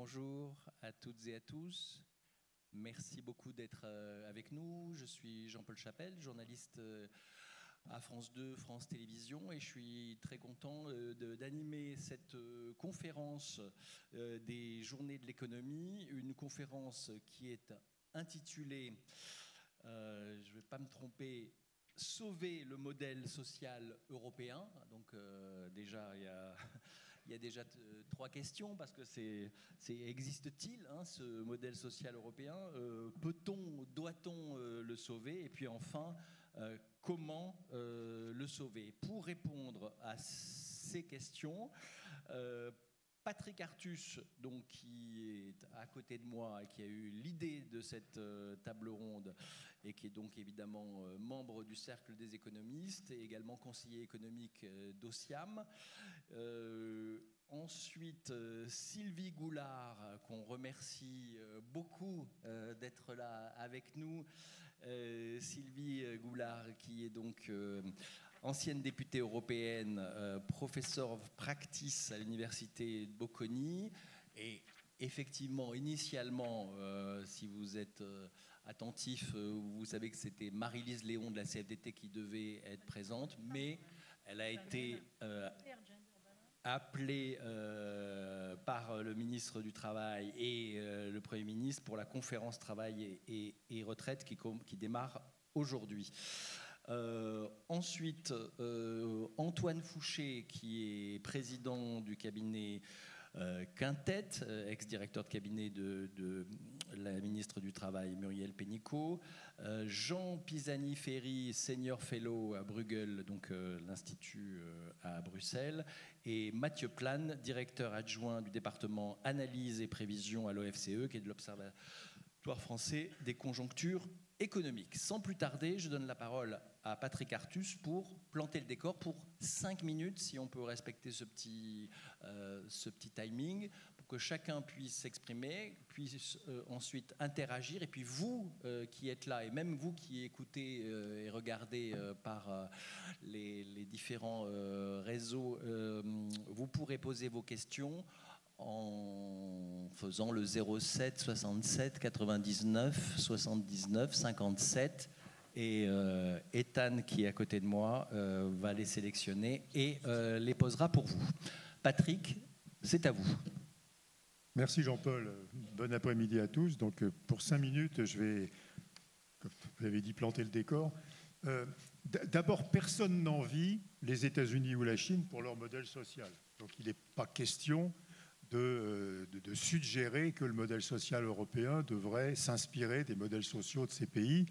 Bonjour à toutes et à tous. Merci beaucoup d'être avec nous. Je suis Jean-Paul Chapelle, journaliste à France 2, France Télévisions, et je suis très content d'animer cette conférence des Journées de l'économie, une conférence qui est intitulée, je ne vais pas me tromper, Sauver le modèle social européen. Donc déjà, il y a déjà trois questions, parce que existe-t-il ce modèle social européen? Peut-on, doit-on le sauver? Et puis enfin, comment le sauver? Pour répondre à ces questions, Patrick Artus, donc, qui est à côté de moi et qui a eu l'idée de cette table ronde et qui est donc évidemment membre du Cercle des économistes et également conseiller économique d'Ociam. Ensuite, Sylvie Goulard, qu'on remercie beaucoup d'être là avec nous. Sylvie Goulard, qui est donc ancienne députée européenne, professeur of practice à l'université de Bocconi. Et effectivement, initialement, si vous êtes attentif, vous savez que c'était Marie-Lise Léon de la CFDT qui devait être présente, mais elle a été appelée par le ministre du Travail et le Premier ministre pour la conférence Travail et retraite qui démarre aujourd'hui. Ensuite, Antoine Fouché, qui est président du cabinet Quintet, ex-directeur de cabinet de la ministre du Travail Muriel Pénicaud, Jean Pisani-Ferry, senior fellow à Bruegel, donc l'Institut à Bruxelles, et Mathieu Plane, directeur adjoint du département Analyse et Prévision à l'OFCE, qui est de l'Observatoire français des conjonctures économiques. Sans plus tarder, je donne la parole à Patrick Artus pour planter le décor pour 5 minutes, si on peut respecter ce petit timing, pour que chacun puisse s'exprimer, puisse ensuite interagir. Et puis vous qui êtes là, et même vous qui écoutez et regardez par les différents réseaux, vous pourrez poser vos questions en faisant le 07 67 99 79 57, et Ethan, qui est à côté de moi, va les sélectionner et les posera pour vous. Patrick, c'est à vous. Merci Jean-Paul, bon après-midi à tous. Donc pour 5 minutes, je vais, comme vous l'avez dit, planter le décor. D'abord, personne n'envie les États-Unis ou la Chine pour leur modèle social. Donc il n'est pas question de suggérer que le modèle social européen devrait s'inspirer des modèles sociaux de ces pays.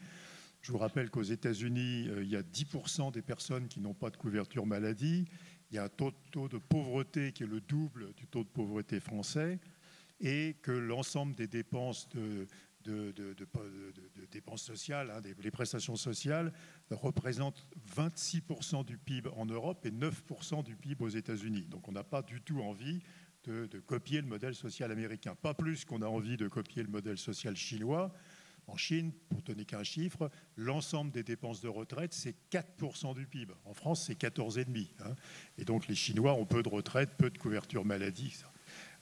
Je vous rappelle qu'aux États-Unis, il y a 10% des personnes qui n'ont pas de couverture maladie. Il y a un taux de pauvreté qui est le double du taux de pauvreté français, et que l'ensemble des dépenses dépenses sociales, les prestations sociales, représentent 26% du PIB en Europe et 9% du PIB aux États-Unis. Donc on n'a pas du tout envie de copier le modèle social américain. Pas plus qu'on a envie de copier le modèle social chinois. En Chine, pour donner qu'un chiffre, l'ensemble des dépenses de retraite, c'est 4% du PIB. En France, c'est 14,5%. Et donc les Chinois ont peu de retraite, peu de couverture maladie.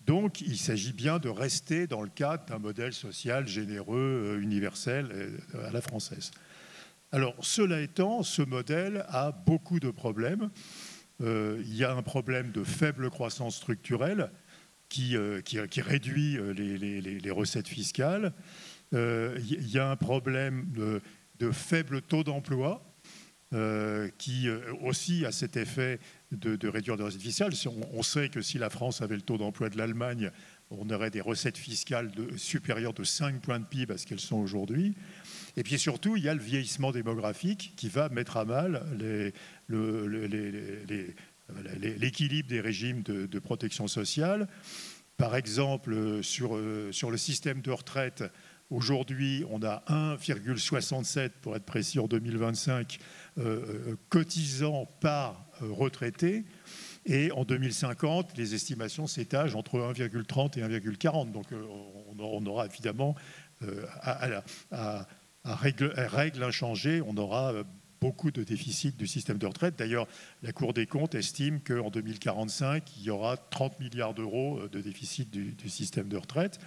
Donc il s'agit bien de rester dans le cadre d'un modèle social généreux, universel, à la française. Alors cela étant, ce modèle a beaucoup de problèmes. Il y a un problème de faible croissance structurelle qui réduit les recettes fiscales. Il y a un problème de faible taux d'emploi qui aussi a cet effet de réduire les recettes fiscales. On sait que si la France avait le taux d'emploi de l'Allemagne, on aurait des recettes fiscales supérieures de 5 points de PIB à ce qu'elles sont aujourd'hui. Et puis surtout, il y a le vieillissement démographique qui va mettre à mal l'équilibre des régimes de protection sociale. Par exemple, sur le système de retraite, aujourd'hui, on a 1,67, pour être précis, en 2025, cotisants par retraité. Et en 2050, les estimations s'étagent entre 1,30 et 1,40. Donc on aura évidemment, à règle inchangée, on aura beaucoup de déficits du système de retraite. D'ailleurs, la Cour des comptes estime qu'en 2045, il y aura 30 milliards d'euros de déficit du système de retraite.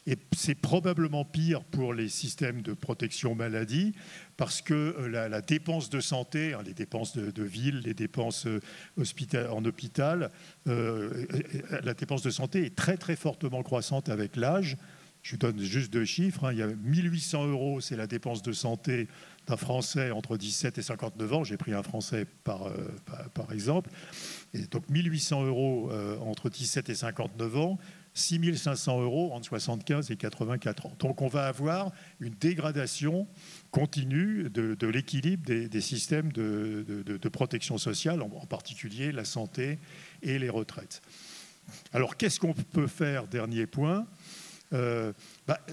Et c'est probablement pire pour les systèmes de protection maladie parce que la dépense de santé, les dépenses de ville, les dépenses en hôpital, la dépense de santé est très très fortement croissante avec l'âge. Je vous donne juste 2 chiffres. Il y a 1 800 €, c'est la dépense de santé d'un Français entre 17 et 59 ans. J'ai pris un Français par exemple. Et donc 1 800 € entre 17 et 59 ans. 6 500 € entre 75 et 84 ans. Donc on va avoir une dégradation continue de l'équilibre des systèmes de protection sociale, en particulier la santé et les retraites. Alors qu'est-ce qu'on peut faire, dernier point?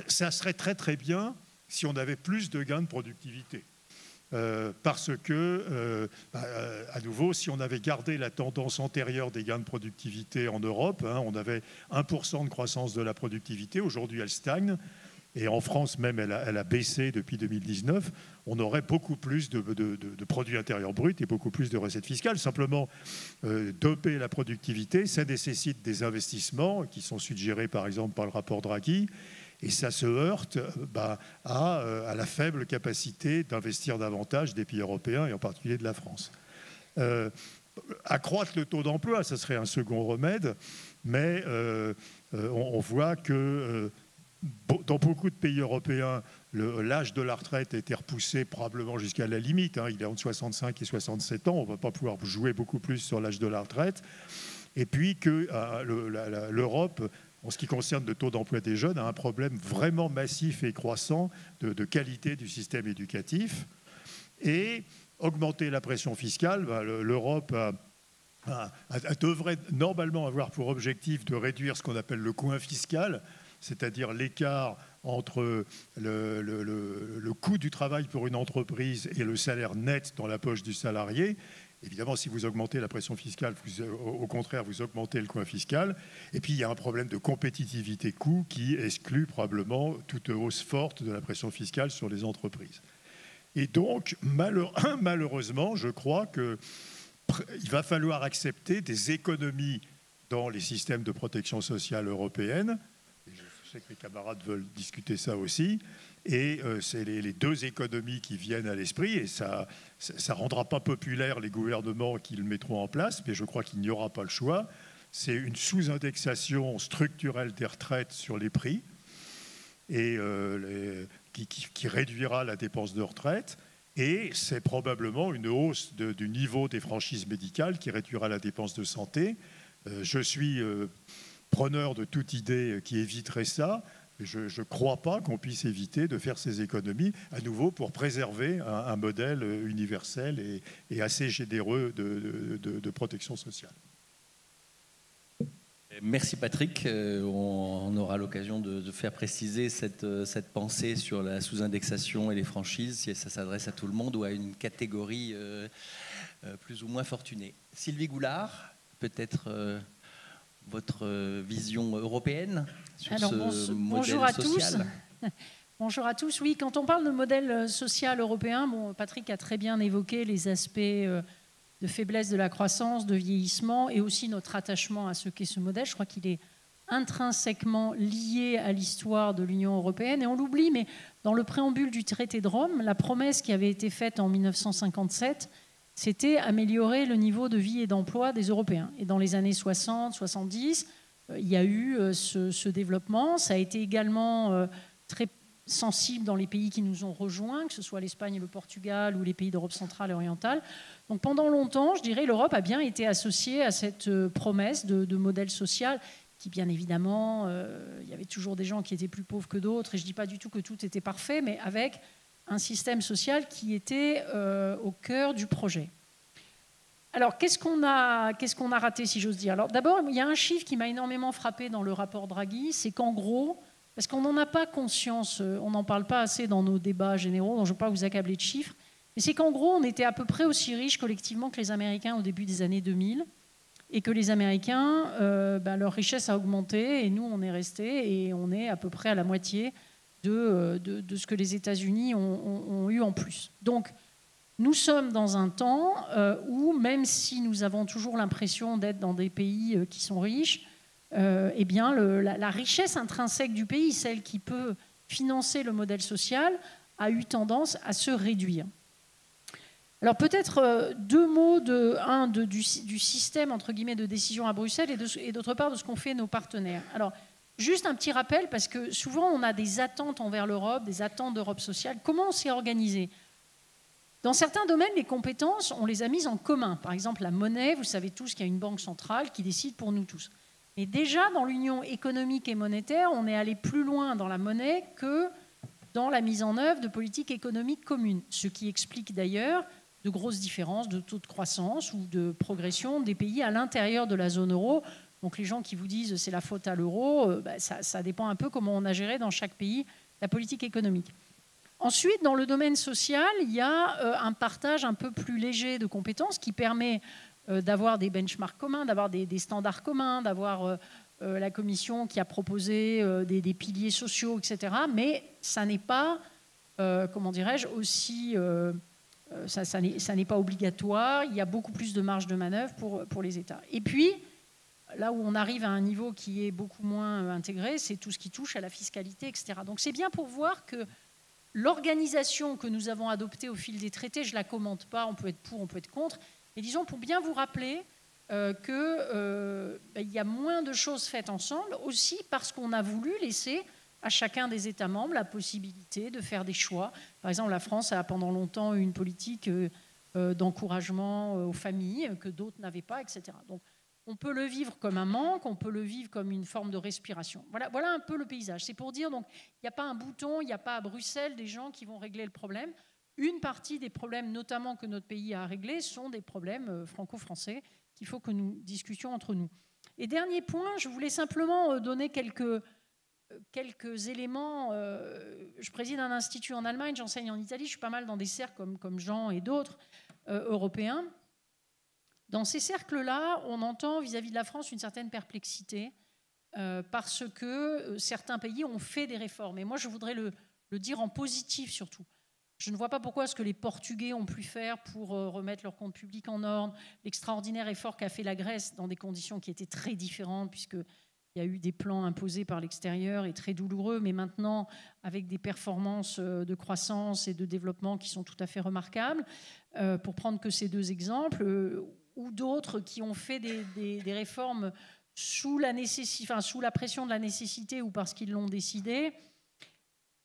Ça serait très très bien si on avait plus de gains de productivité. Parce que, à nouveau, si on avait gardé la tendance antérieure des gains de productivité en Europe, on avait 1% de croissance de la productivité, aujourd'hui elle stagne, et en France même elle a baissé depuis 2019, on aurait beaucoup plus de produits intérieurs bruts et beaucoup plus de recettes fiscales. Simplement, doper la productivité, ça nécessite des investissements qui sont suggérés par exemple par le rapport Draghi, et ça se heurte à la faible capacité d'investir davantage des pays européens et en particulier de la France. Accroître le taux d'emploi, ça serait un second remède, mais on voit que dans beaucoup de pays européens, l'âge de la retraite a été repoussé probablement jusqu'à la limite. Il est entre 65 et 67 ans, on ne va pas pouvoir jouer beaucoup plus sur l'âge de la retraite. Et puis que l'Europe, en ce qui concerne le taux d'emploi des jeunes, a un problème vraiment massif et croissant de qualité du système éducatif. Et augmenter la pression fiscale, l'Europe devrait normalement avoir pour objectif de réduire ce qu'on appelle le coût fiscal, c'est-à-dire l'écart entre le coût du travail pour une entreprise et le salaire net dans la poche du salarié. Évidemment, si vous augmentez la pression fiscale, au contraire, vous augmentez le coût fiscal. Et puis, il y a un problème de compétitivité coût qui exclut probablement toute hausse forte de la pression fiscale sur les entreprises. Et donc, malheureusement, je crois qu'il va falloir accepter des économies dans les systèmes de protection sociale européenne. Je sais que mes camarades veulent discuter ça aussi. Et c'est les 2 économies qui viennent à l'esprit, et ça ne rendra pas populaire les gouvernements qui le mettront en place, mais je crois qu'il n'y aura pas le choix. C'est une sous-indexation structurelle des retraites sur les prix, et qui réduira la dépense de retraite, et c'est probablement une hausse du niveau des franchises médicales qui réduira la dépense de santé. Je suis preneur de toute idée qui éviterait ça. Je ne crois pas qu'on puisse éviter de faire ces économies à nouveau pour préserver un modèle universel et assez généreux de protection sociale. Merci Patrick. On aura l'occasion de faire préciser cette pensée sur la sous-indexation et les franchises, si ça s'adresse à tout le monde ou à une catégorie plus ou moins fortunée. Sylvie Goulard, peut-être votre vision européenne sur ce modèle social. Bonjour à tous. Oui, quand on parle de modèle social européen, Patrick a très bien évoqué les aspects de faiblesse de la croissance, de vieillissement et aussi notre attachement à ce qu'est ce modèle. Je crois qu'il est intrinsèquement lié à l'histoire de l'Union européenne et on l'oublie, mais dans le préambule du traité de Rome, la promesse qui avait été faite en 1957, c'était améliorer le niveau de vie et d'emploi des Européens. Et dans les années 60, 70, il y a eu ce développement. Ça a été également très sensible dans les pays qui nous ont rejoints, que ce soit l'Espagne et le Portugal ou les pays d'Europe centrale et orientale. Donc pendant longtemps, je dirais, l'Europe a bien été associée à cette promesse de modèle social qui, bien évidemment, il y avait toujours des gens qui étaient plus pauvres que d'autres. Et je ne dis pas du tout que tout était parfait, mais avec un système social qui était au cœur du projet. Alors, qu'est-ce qu'on a raté, si j'ose dire? Alors, d'abord, il y a un chiffre qui m'a énormément frappé dans le rapport Draghi, c'est qu'en gros, parce qu'on n'en a pas conscience, on n'en parle pas assez dans nos débats généraux, donc je ne veux pas vous accabler de chiffres, mais c'est qu'en gros, on était à peu près aussi riches collectivement que les Américains au début des années 2000, et que les Américains, leur richesse a augmenté, et nous, on est restés, et on est à peu près à la moitié de ce que les États-Unis ont eu en plus. Donc, nous sommes dans un temps où, même si nous avons toujours l'impression d'être dans des pays qui sont riches, eh bien, la richesse intrinsèque du pays, celle qui peut financer le modèle social, a eu tendance à se réduire. Alors peut-être deux mots, du système entre guillemets de décision à Bruxelles et d'autre part de ce qu'ont fait nos partenaires. Alors juste un petit rappel, parce que souvent on a des attentes envers l'Europe, des attentes d'Europe sociale. Comment on s'est organisé ? Dans certains domaines, les compétences, on les a mises en commun. Par exemple, la monnaie, vous savez tous qu'il y a une banque centrale qui décide pour nous tous. Mais déjà, dans l'union économique et monétaire, on est allé plus loin dans la monnaie que dans la mise en œuvre de politiques économiques communes. Ce qui explique d'ailleurs de grosses différences de taux de croissance ou de progression des pays à l'intérieur de la zone euro. Donc les gens qui vous disent c'est la faute à l'euro, ça dépend un peu comment on a géré dans chaque pays la politique économique. Ensuite, dans le domaine social, il y a un partage un peu plus léger de compétences qui permet d'avoir des benchmarks communs, d'avoir des standards communs, d'avoir la Commission qui a proposé des piliers sociaux, etc. Mais ça n'est pas, comment dirais-je, aussi... ça n'est pas obligatoire, il y a beaucoup plus de marge de manœuvre pour les États. Et puis, là où on arrive à un niveau qui est beaucoup moins intégré, c'est tout ce qui touche à la fiscalité, etc. Donc c'est bien pour voir que l'organisation que nous avons adoptée au fil des traités, je ne la commente pas, on peut être pour, on peut être contre, mais disons pour bien vous rappeler qu'il y a moins de choses faites ensemble, aussi parce qu'on a voulu laisser à chacun des États membres la possibilité de faire des choix. Par exemple, la France a pendant longtemps eu une politique d'encouragement aux familles que d'autres n'avaient pas, etc. Donc, on peut le vivre comme un manque, on peut le vivre comme une forme de respiration. Voilà un peu le paysage. C'est pour dire, donc, il n'y a pas un bouton, il n'y a pas à Bruxelles des gens qui vont régler le problème. Une partie des problèmes, notamment que notre pays a à régler, sont des problèmes franco-français qu'il faut que nous discutions entre nous. Et dernier point, je voulais simplement donner quelques éléments. Je préside un institut en Allemagne, j'enseigne en Italie, je suis pas mal dans des cercles comme Jean et d'autres européens. Dans ces cercles-là, on entend vis-à-vis de la France une certaine perplexité parce que certains pays ont fait des réformes. Et moi, je voudrais le dire en positif surtout. Je ne vois pas pourquoi ce que les Portugais ont pu faire pour remettre leurs comptes publics en ordre, l'extraordinaire effort qu'a fait la Grèce dans des conditions qui étaient très différentes, puisqu'il y a eu des plans imposés par l'extérieur et très douloureux, mais maintenant avec des performances de croissance et de développement qui sont tout à fait remarquables. Pour prendre que ces deux exemples, ou d'autres qui ont fait des réformes sous la pression de la nécessité ou parce qu'ils l'ont décidé.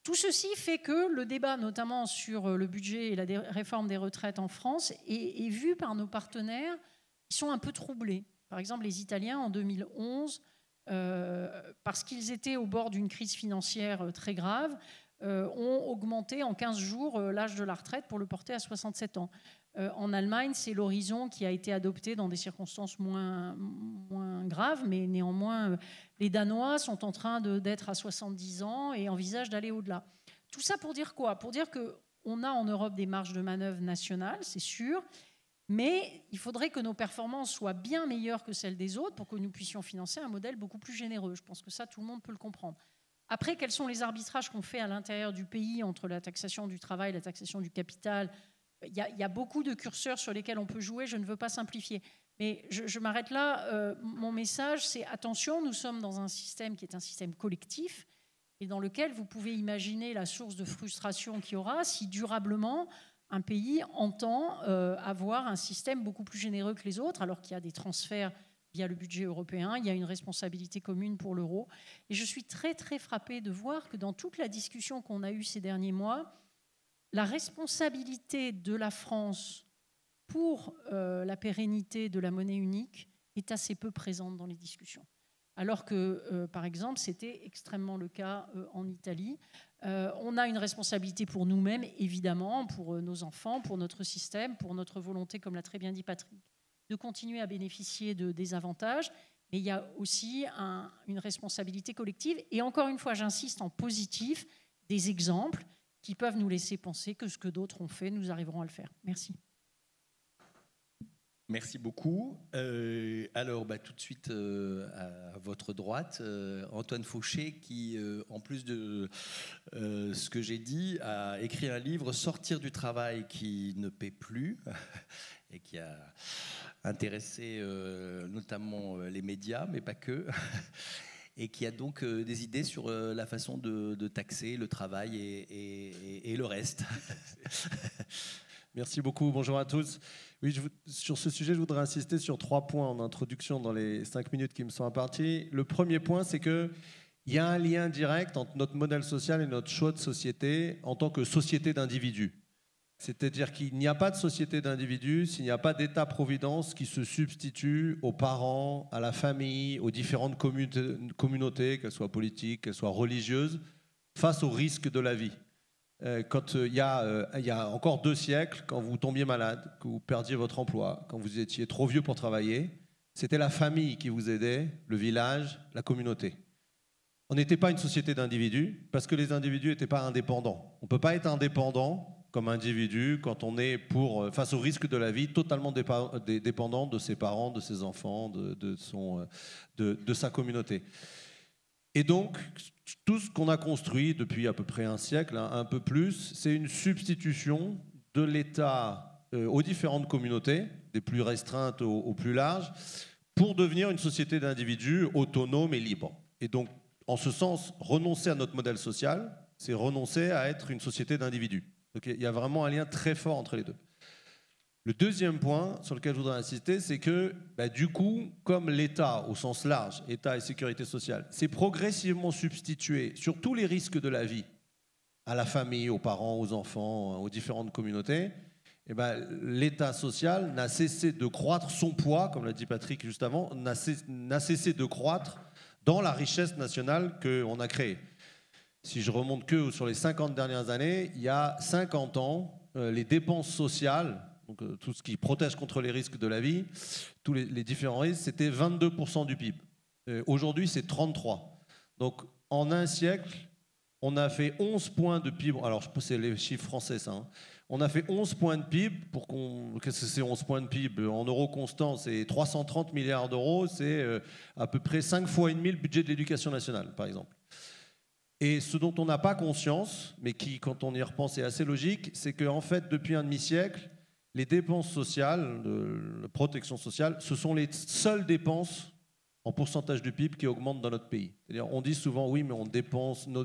Tout ceci fait que le débat, notamment sur le budget et la réforme des retraites en France, est vu par nos partenaires qui sont un peu troublés. Par exemple, les Italiens, en 2011, parce qu'ils étaient au bord d'une crise financière très grave, ont augmenté en 15 jours l'âge de la retraite pour le porter à 67 ans. En Allemagne, c'est l'horizon qui a été adopté dans des circonstances moins graves, mais néanmoins, les Danois sont en train d'être à 70 ans et envisagent d'aller au-delà. Tout ça pour dire quoi ? Pour dire qu'on a en Europe des marges de manœuvre nationales, c'est sûr, mais il faudrait que nos performances soient bien meilleures que celles des autres pour que nous puissions financer un modèle beaucoup plus généreux. Je pense que ça, tout le monde peut le comprendre. Après, quels sont les arbitrages qu'on fait à l'intérieur du pays entre la taxation du travail, la taxation du capital ? Il y a beaucoup de curseurs sur lesquels on peut jouer, je ne veux pas simplifier. Mais je m'arrête là. Mon message, c'est attention, nous sommes dans un système qui est un système collectif et dans lequel vous pouvez imaginer la source de frustration qu'il y aura si durablement un pays entend avoir un système beaucoup plus généreux que les autres, alors qu'il y a des transferts via le budget européen, il y a une responsabilité commune pour l'euro. Et je suis très, très frappée de voir que dans toute la discussion qu'on a eue ces derniers mois, la responsabilité de la France pour la pérennité de la monnaie unique est assez peu présente dans les discussions. Alors que, par exemple, c'était extrêmement le cas en Italie. On a une responsabilité pour nous-mêmes, évidemment, pour nos enfants, pour notre système, pour notre volonté, comme l'a très bien dit Patrick, de continuer à bénéficier des avantages. Mais il y a aussi une responsabilité collective. Et encore une fois, j'insiste en positif, des exemples qui peuvent nous laisser penser que ce que d'autres ont fait, nous arriverons à le faire. Merci. Merci beaucoup. Alors, tout de suite, à votre droite, Antoine Fauché, qui, en plus de ce que j'ai dit, a écrit un livre, Sortir du travail qui ne paie plus, et qui a intéressé notamment les médias, mais pas que, et qui a donc des idées sur la façon de taxer le travail et le reste. Merci beaucoup, bonjour à tous. Oui, sur ce sujet, je voudrais insister sur 3 points en introduction dans les 5 minutes qui me sont imparties. Le premier point, c'est qu'il y a un lien direct entre notre modèle social et notre choix de société en tant que société d'individus. C'est-à-dire qu'il n'y a pas de société d'individus s'il n'y a pas d'État-providence qui se substitue aux parents, à la famille, aux différentes communautés, qu'elles soient politiques, qu'elles soient religieuses, face aux risques de la vie. Quand il y a encore 2 siècles, quand vous tombiez malade, que vous perdiez votre emploi, quand vous étiez trop vieux pour travailler, c'était la famille qui vous aidait, le village, la communauté. On n'était pas une société d'individus parce que les individus n'étaient pas indépendants. On ne peut pas être indépendant comme individu quand on est face au risque de la vie totalement dépendant de ses parents, de ses enfants, de sa communauté. Et donc, tout ce qu'on a construit depuis à peu près un siècle, un peu plus, c'est une substitution de l'État aux différentes communautés, des plus restreintes aux plus larges, pour devenir une société d'individus autonome et libre. Et donc, en ce sens, renoncer à notre modèle social, c'est renoncer à être une société d'individus. Donc, il y a vraiment un lien très fort entre les deux. Le deuxième point sur lequel je voudrais insister, c'est que du coup, comme l'État, au sens large, État et sécurité sociale, s'est progressivement substitué sur tous les risques de la vie, à la famille, aux parents, aux enfants, aux différentes communautés, l'État social n'a cessé de croître, son poids, comme l'a dit Patrick juste avant, n'a cessé de croître dans la richesse nationale qu'on a créée. Si je remonte que sur les 50 dernières années, il y a 50 ans, les dépenses sociales, donc tout ce qui protège contre les risques de la vie, tous les différents risques, c'était 22% du PIB. Aujourd'hui, c'est 33%. Donc, en un siècle, on a fait 11 points de PIB. Alors, je pense que c'est les chiffres français, ça. Hein. On a fait 11 points de PIB. Qu'est-ce que c'est 11 points de PIB? En euros constants, c'est 330 milliards d'euros. C'est à peu près 5 fois et demi le budget de l'éducation nationale, par exemple. Et ce dont on n'a pas conscience, mais qui, quand on y repense, est assez logique, c'est qu'en fait, depuis un demi-siècle, les dépenses sociales, de protection sociale, ce sont les seules dépenses en pourcentage du PIB qui augmentent dans notre pays. C'est-à-dire, on dit souvent, oui, mais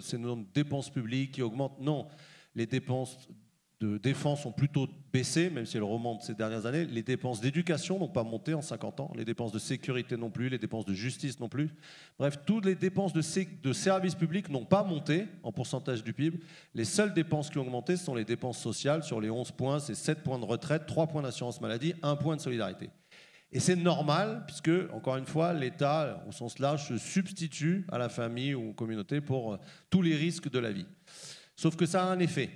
c'est nos dépenses publiques qui augmentent. Non, les dépenses de défense ont plutôt baissé, même si elles remontent ces dernières années. Les dépenses d'éducation n'ont pas monté en 50 ans. Les dépenses de sécurité non plus, les dépenses de justice non plus. Bref, toutes les dépenses de services publics n'ont pas monté en pourcentage du PIB. Les seules dépenses qui ont augmenté, ce sont les dépenses sociales. Sur les 11 points, c'est 7 points de retraite, 3 points d'assurance maladie, 1 point de solidarité. Et c'est normal, puisque, encore une fois, l'État, au sens large, se substitue à la famille ou aux communautés pour tous les risques de la vie. Sauf que ça a un effet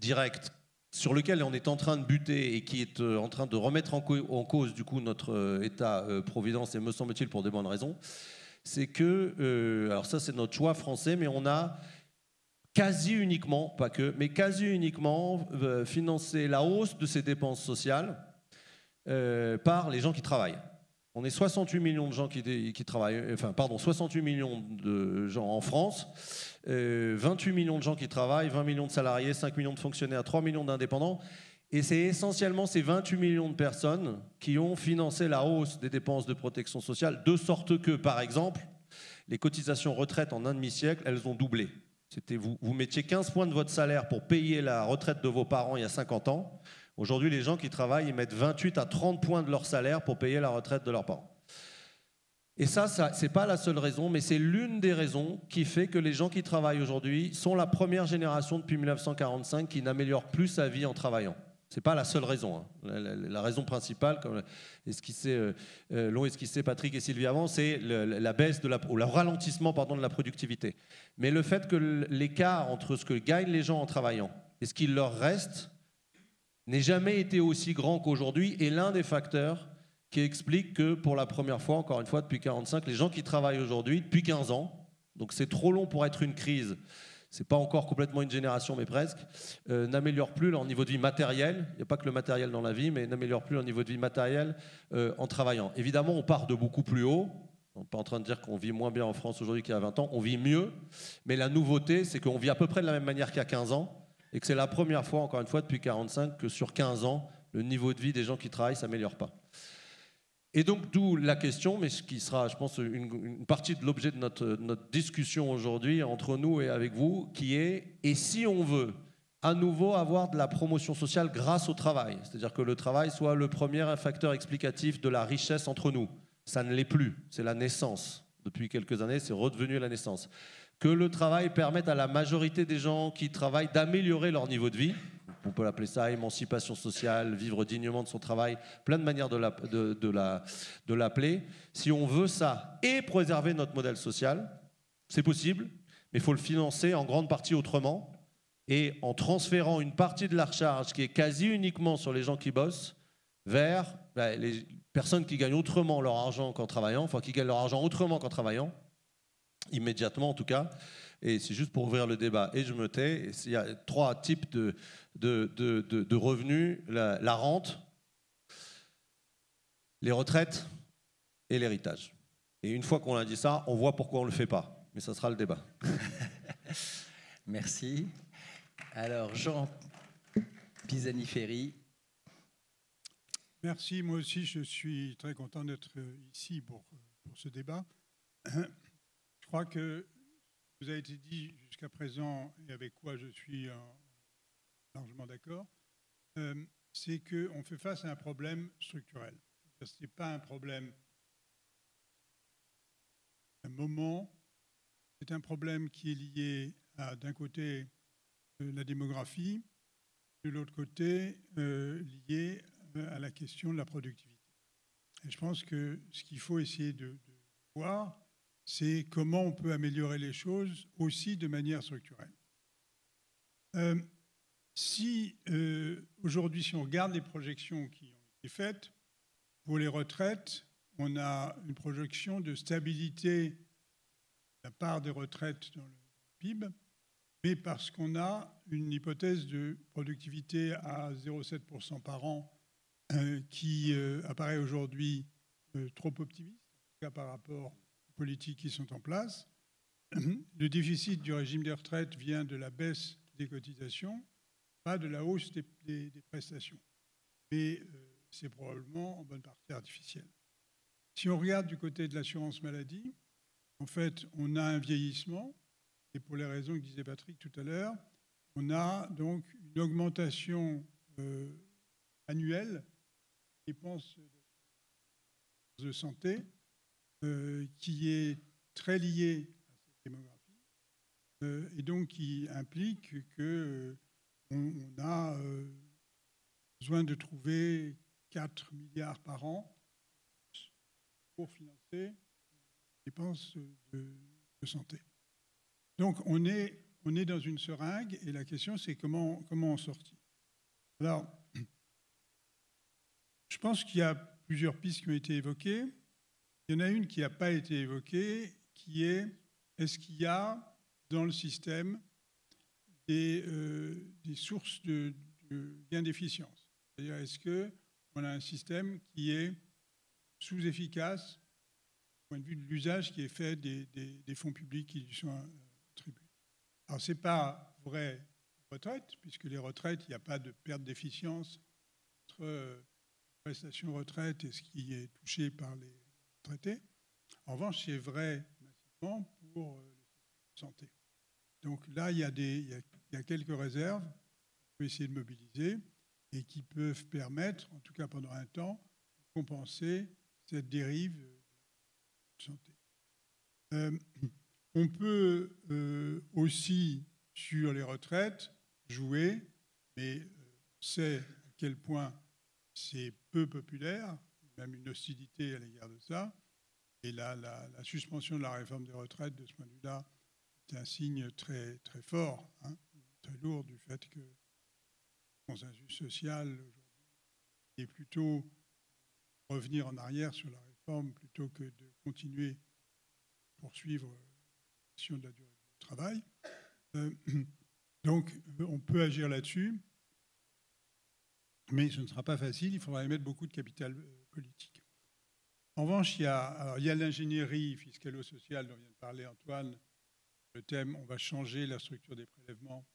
direct sur lequel on est en train de buter et qui est en train de remettre en cause du coup notre État-providence, et me semble-t-il pour des bonnes raisons, c'est que, alors ça c'est notre choix français, mais on a quasi uniquement, pas que, mais quasi uniquement financé la hausse de ces dépenses sociales par les gens qui travaillent. On est 68 millions de gens qui travaillent, 68 millions de gens en France, 28 millions de gens qui travaillent, 20 millions de salariés, 5 millions de fonctionnaires, 3 millions d'indépendants. Et c'est essentiellement ces 28 millions de personnes qui ont financé la hausse des dépenses de protection sociale, de sorte que, par exemple, les cotisations retraite en un demi-siècle, elles ont doublé. Vous mettiez 15 points de votre salaire pour payer la retraite de vos parents il y a 50 ans. Aujourd'hui, les gens qui travaillent, ils mettent 28 à 30 points de leur salaire pour payer la retraite de leurs parents. Et ça c'est pas la seule raison, mais c'est l'une des raisons qui fait que les gens qui travaillent aujourd'hui sont la première génération depuis 1945 qui n'améliore plus sa vie en travaillant. C'est pas la seule raison. Hein. La raison principale, comme l'ont esquissé Patrick et Sylvie avant, c'est la baisse ou le ralentissement de la productivité. Mais le fait que l'écart entre ce que gagnent les gens en travaillant et ce qu'il leur reste n'ait jamais été aussi grand qu'aujourd'hui est l'un des facteurs qui explique que pour la première fois, encore une fois, depuis 1945, les gens qui travaillent aujourd'hui, depuis 15 ans, donc c'est trop long pour être une crise, c'est pas encore complètement une génération, mais presque, n'améliorent plus leur niveau de vie matériel. Il n'y a pas que le matériel dans la vie, mais n'améliorent plus leur niveau de vie matériel en travaillant. Évidemment, on part de beaucoup plus haut. On n'est pas en train de dire qu'on vit moins bien en France aujourd'hui qu'il y a 20 ans. On vit mieux. Mais la nouveauté, c'est qu'on vit à peu près de la même manière qu'il y a 15 ans et que c'est la première fois, encore une fois, depuis 45, que sur 15 ans, le niveau de vie des gens qui travaillent ne s'améliore pas. Et donc, d'où la question, mais ce qui sera, je pense, une partie de l'objet de notre discussion aujourd'hui entre nous et avec vous, qui est, et si on veut à nouveau avoir de la promotion sociale grâce au travail, c'est-à-dire que le travail soit le premier facteur explicatif de la richesse entre nous. Ça ne l'est plus, c'est la naissance. Depuis quelques années, c'est redevenu la naissance. Que le travail permette à la majorité des gens qui travaillent d'améliorer leur niveau de vie. On peut l'appeler ça émancipation sociale, vivre dignement de son travail, plein de manières de l'appeler. Si on veut ça et préserver notre modèle social, c'est possible, mais il faut le financer en grande partie autrement et en transférant une partie de la recharge qui est quasi uniquement sur les gens qui bossent vers les personnes qui gagnent autrement leur argent qu'en travaillant, enfin qui gagnent leur argent autrement qu'en travaillant, immédiatement en tout cas. Et c'est juste pour ouvrir le débat. Et je me tais. Il y a 3 types de revenus, la rente, les retraites et l'héritage. Et une fois qu'on a dit ça, on voit pourquoi on ne le fait pas. Mais ça sera le débat. Merci. Alors, Jean Pisani-Ferry. Merci. Moi aussi, je suis très content d'être ici pour ce débat. Je crois que vous avez été dit jusqu'à présent, et avec quoi je suis largement d'accord, c'est qu'on fait face à un problème structurel. Ce n'est pas un problème un moment, c'est un problème qui est lié à, d'un côté, la démographie, de l'autre côté, lié à la question de la productivité. Et je pense que ce qu'il faut essayer de voir, c'est comment on peut améliorer les choses aussi de manière structurelle. Aujourd'hui, si on regarde les projections qui ont été faites, pour les retraites, on a une projection de stabilité de la part des retraites dans le PIB, mais parce qu'on a une hypothèse de productivité à 0,7% par an qui apparaît aujourd'hui trop optimiste, en tout cas par rapport aux politiques qui sont en place. Le déficit du régime des retraites vient de la baisse des cotisations, pas de la hausse des prestations. Mais c'est probablement en bonne partie artificiel. Si on regarde du côté de l'assurance maladie, en fait, on a un vieillissement, et pour les raisons que disait Patrick tout à l'heure, on a donc une augmentation annuelle des dépenses de santé qui est très liée à cette démographie et donc qui implique qu'on a besoin de trouver 4 milliards par an pour financer les dépenses de santé. Donc on est dans une seringue et la question c'est comment en sortir. Alors, je pense qu'il y a plusieurs pistes qui ont été évoquées. Il y en a une qui n'a pas été évoquée, qui est est-ce qu'il y a dans le système des sources de gain d'efficience? C'est-à-dire est-ce qu'on a un système qui est sous-efficace du point de vue de l'usage qui est fait des fonds publics qui lui sont attribués? Alors ce n'est pas vrai retraite, puisque les retraites, il n'y a pas de perte d'efficience entre prestations retraite et ce qui est touché par les retraités. En revanche, c'est vrai massivement pour le système de santé. Donc là, il y a quelques réserves qu'on peut essayer de mobiliser et qui peuvent permettre, en tout cas pendant un temps, de compenser cette dérive de santé. On peut aussi, sur les retraites, jouer, mais on sait à quel point c'est peu populaire, même une hostilité à l'égard de ça. Et la suspension de la réforme des retraites, de ce point de vue-là, est un signe très, très fort, très lourd du fait que le consensus social aujourd'hui est plutôt revenir en arrière sur la réforme plutôt que de continuer à poursuivre la question de la durée du travail. Donc, on peut agir là-dessus, mais ce ne sera pas facile, il faudra émettre beaucoup de capital politique. En revanche, il y a l'ingénierie fiscalo-sociale dont vient de parler Antoine. Le thème, on va changer la structure des prélèvements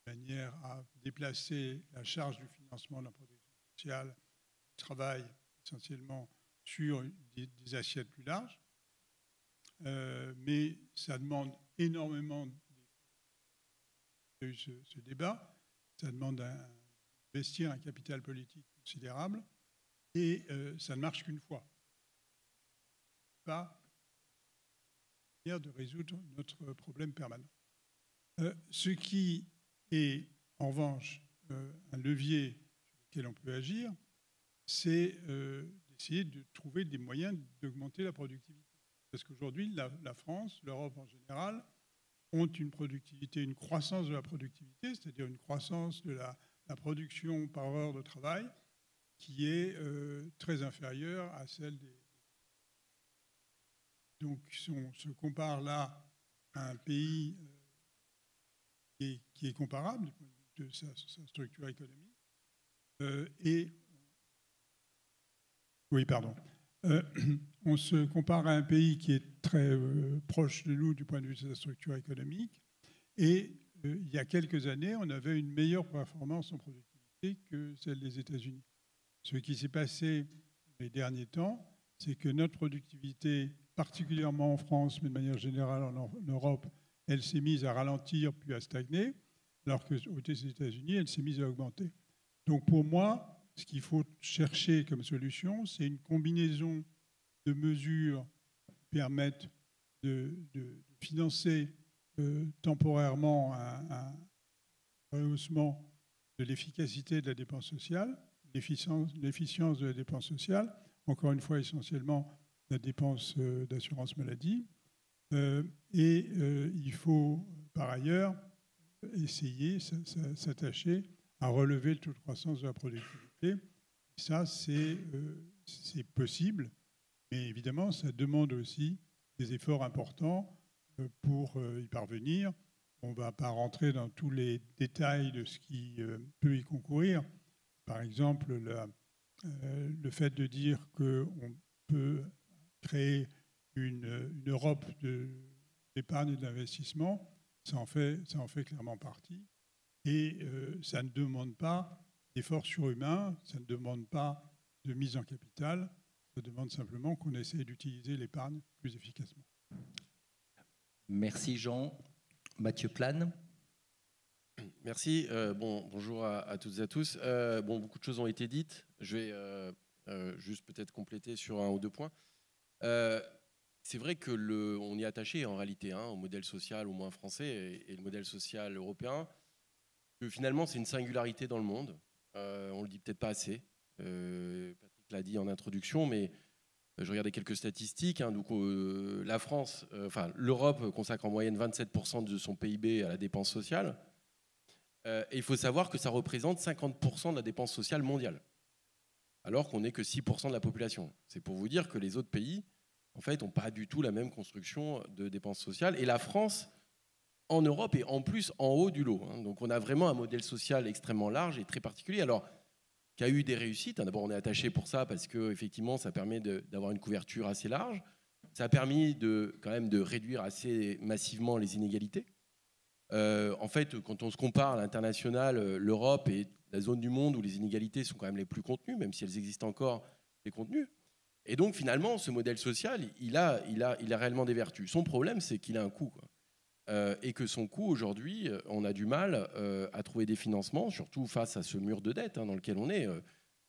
de manière à déplacer la charge du financement de la protection sociale, du travail essentiellement sur des assiettes plus larges. Mais ça demande énormément ce débat, ça demande d'investir un capital politique considérable et ça ne marche qu'une fois. Pas de résoudre notre problème permanent. Ce qui est en revanche un levier sur lequel on peut agir, c'est d'essayer de trouver des moyens d'augmenter la productivité. Parce qu'aujourd'hui, la France, l'Europe en général, ont une productivité, une croissance de la productivité, c'est-à-dire une croissance de la production par heure de travail qui est très inférieure à celle des... Donc, si on se compare là à un pays qui est comparable du point de vue de sa structure économique, on se compare à un pays qui est très proche de nous du point de vue de sa structure économique, et il y a quelques années, on avait une meilleure performance en productivité que celle des États-Unis. Ce qui s'est passé les derniers temps, c'est que notre productivité, particulièrement en France, mais de manière générale en Europe, elle s'est mise à ralentir puis à stagner, alors qu'aux États-Unis, elle s'est mise à augmenter. Donc pour moi, ce qu'il faut chercher comme solution, c'est une combinaison de mesures qui permettent de financer temporairement un rehaussement de l'efficacité de la dépense sociale, l'efficience de la dépense sociale, encore une fois essentiellement la dépense d'assurance maladie. Il faut par ailleurs essayer, s'attacher à relever le taux de croissance de la productivité. Et ça, c'est possible, mais évidemment, ça demande aussi des efforts importants pour y parvenir. On ne va pas rentrer dans tous les détails de ce qui peut y concourir. Par exemple, le fait de dire qu'on peut créer une Europe d'épargne et d'investissement, ça en fait clairement partie. Et ça ne demande pas d'efforts surhumains, ça ne demande pas de mise en capital, ça demande simplement qu'on essaie d'utiliser l'épargne plus efficacement. Merci Jean. Mathieu Plane. Merci. Bonjour à toutes et à tous. Beaucoup de choses ont été dites. Je vais juste peut-être compléter sur un ou deux points. C'est vrai que on y est attaché en réalité au modèle social au moins français et le modèle social européen. Que finalement, c'est une singularité dans le monde. On le dit peut-être pas assez. Patrick l'a dit en introduction, mais je regardais quelques statistiques. La France, l'Europe consacre en moyenne 27% de son PIB à la dépense sociale. Et il faut savoir que ça représente 50% de la dépense sociale mondiale, alors qu'on n'est que 6% de la population. C'est pour vous dire que les autres pays, en fait, n'ont pas du tout la même construction de dépenses sociales. Et la France, en Europe, est en plus en haut du lot. Donc on a vraiment un modèle social extrêmement large et très particulier. Alors, qui a eu des réussites. D'abord, on est attaché pour ça parce qu'effectivement, ça permet d'avoir une couverture assez large. Ça a permis quand même de réduire assez massivement les inégalités. En fait, quand on se compare à l'international, l'Europe est la zone du monde où les inégalités sont quand même les plus contenues, même si elles existent encore, les contenues. Et donc, finalement, ce modèle social, il a réellement des vertus. Son problème, c'est qu'il a un coût, et que son coût, aujourd'hui, on a du mal à trouver des financements, surtout face à ce mur de dette dans lequel on est. Il n'y a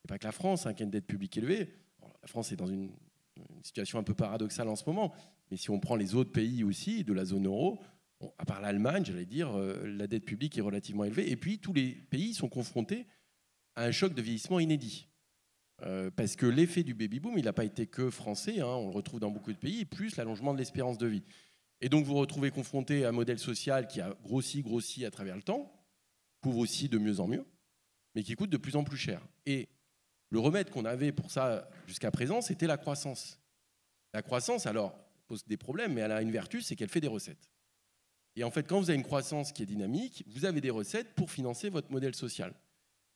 pas que la France qui a une dette publique élevée. Alors, la France est dans une situation un peu paradoxale en ce moment, mais si on prend les autres pays aussi de la zone euro, à part l'Allemagne, j'allais dire, la dette publique est relativement élevée. Et puis, tous les pays sont confrontés à un choc de vieillissement inédit. Parce que l'effet du baby-boom, il n'a pas été que français, on le retrouve dans beaucoup de pays, plus l'allongement de l'espérance de vie. Et donc, vous vous retrouvez confronté à un modèle social qui a grossi à travers le temps, couvre aussi de mieux en mieux, mais qui coûte de plus en plus cher. Et le remède qu'on avait pour ça jusqu'à présent, c'était la croissance. La croissance, alors, pose des problèmes, mais elle a une vertu, c'est qu'elle fait des recettes. Et en fait, quand vous avez une croissance qui est dynamique, vous avez des recettes pour financer votre modèle social.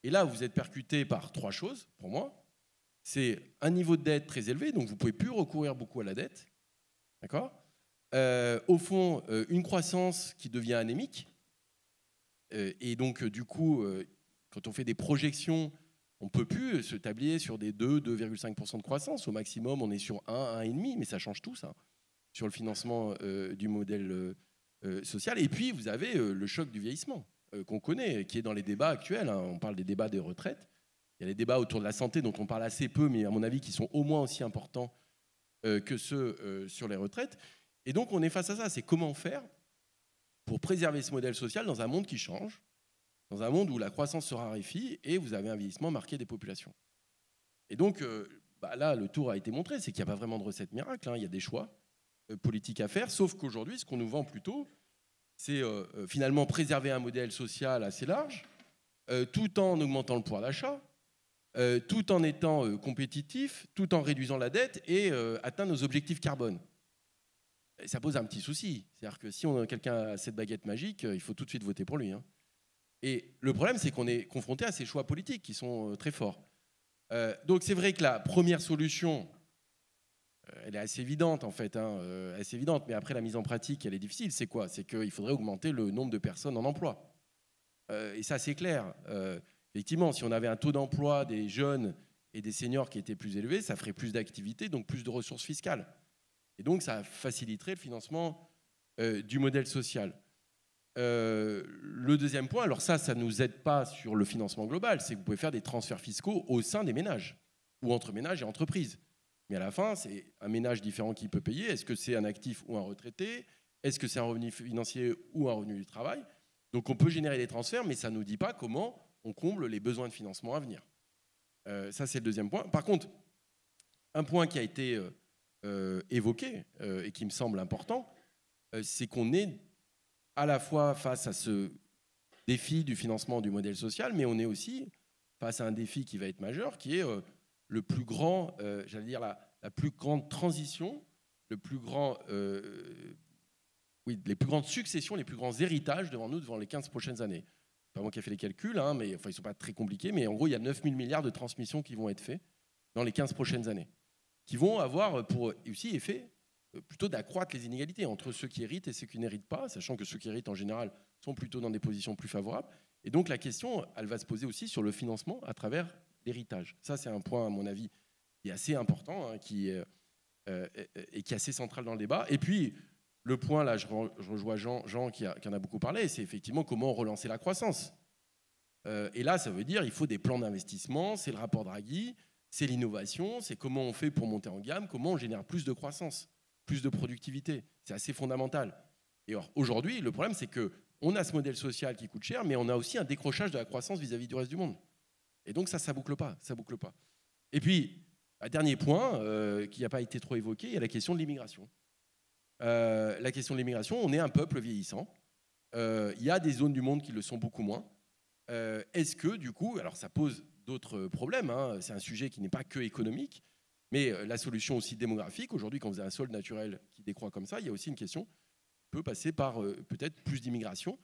Et là, vous êtes percuté par 3 choses, pour moi. C'est un niveau de dette très élevé, donc vous ne pouvez plus recourir beaucoup à la dette. D'accord ? Au fond, une croissance qui devient anémique. Et donc, du coup, quand on fait des projections, on ne peut plus se tablier sur des 2,5% de croissance. Au maximum, on est sur 1,5%, mais ça change tout, ça, sur le financement du modèle social. Et puis, vous avez le choc du vieillissement qu'on connaît, qui est dans les débats actuels. Hein. On parle des débats des retraites. Il y a les débats autour de la santé, dont on parle assez peu, mais à mon avis, qui sont au moins aussi importants que ceux sur les retraites. Et donc, on est face à ça. C'est comment faire pour préserver ce modèle social dans un monde qui change, dans un monde où la croissance se raréfie et vous avez un vieillissement marqué des populations. Et donc, là, le tour a été montré, c'est qu'il n'y a pas vraiment de recette miracle. Hein. Il y a des choix politiques à faire, sauf qu'aujourd'hui, ce qu'on nous vend plutôt, c'est finalement préserver un modèle social assez large, tout en augmentant le pouvoir d'achat, tout en étant compétitif, tout en réduisant la dette et atteindre nos objectifs carbone. Et ça pose un petit souci. C'est-à-dire que si quelqu'un a cette baguette magique, il faut tout de suite voter pour lui. Hein. Et le problème, c'est qu'on est confronté à ces choix politiques qui sont très forts. Donc c'est vrai que la première solution, elle est assez évidente en fait, hein, assez évidente, mais après la mise en pratique, elle est difficile. C'est quoi ? C'est qu'il faudrait augmenter le nombre de personnes en emploi. Et ça, c'est clair. Effectivement, si on avait un taux d'emploi des jeunes et des seniors qui était plus élevé, ça ferait plus d'activités, donc plus de ressources fiscales. Et donc, ça faciliterait le financement du modèle social. Le deuxième point, alors ça ne nous aide pas sur le financement global, c'est que vous pouvez faire des transferts fiscaux au sein des ménages, ou entre ménages et entreprises. Mais à la fin, c'est un ménage différent qui peut payer. Est-ce que c'est un actif ou un retraité ? Est-ce que c'est un revenu financier ou un revenu du travail ? Donc on peut générer des transferts, mais ça ne nous dit pas comment on comble les besoins de financement à venir. Ça, c'est le deuxième point. Par contre, un point qui a été évoqué et qui me semble important, c'est qu'on est à la fois face à ce défi du financement du modèle social, mais on est aussi face à un défi qui va être majeur, qui est le plus grand, j'allais dire la plus grande transition, les plus grandes successions, les plus grands héritages devant nous devant les 15 prochaines années. Pas moi qui ai fait les calculs, hein, mais enfin, ils ne sont pas très compliqués, mais en gros, il y a 9 000 milliards de transmissions qui vont être faits dans les 15 prochaines années, qui vont avoir pour aussi effet plutôt d'accroître les inégalités entre ceux qui héritent et ceux qui n'héritent pas, sachant que ceux qui héritent en général sont plutôt dans des positions plus favorables. Et donc la question, elle va se poser aussi sur le financement à travers l'héritage. Ça, c'est un point, à mon avis, qui est assez important, hein, et qui est assez central dans le débat. Et puis, le point, là, je rejoins Jean qui en a beaucoup parlé, c'est effectivement comment relancer la croissance. Et là, ça veut dire qu'il faut des plans d'investissement, c'est le rapport Draghi, c'est l'innovation, c'est comment on fait pour monter en gamme, comment on génère plus de croissance, plus de productivité. C'est assez fondamental. Et aujourd'hui, le problème, c'est qu'on a ce modèle social qui coûte cher, mais on a aussi un décrochage de la croissance vis-à-vis du reste du monde. Et donc ça boucle pas, ça boucle pas. Et puis, un dernier point qui n'a pas été trop évoqué, il y a la question de l'immigration. La question de l'immigration, on est un peuple vieillissant. Il y a des zones du monde qui le sont beaucoup moins. Est-ce que, du coup, alors ça pose d'autres problèmes, hein, c'est un sujet qui n'est pas que économique, mais la solution aussi démographique, aujourd'hui, quand vous avez un sol naturel qui décroît comme ça, il y a aussi une question qui peut passer par peut-être plus d'immigration,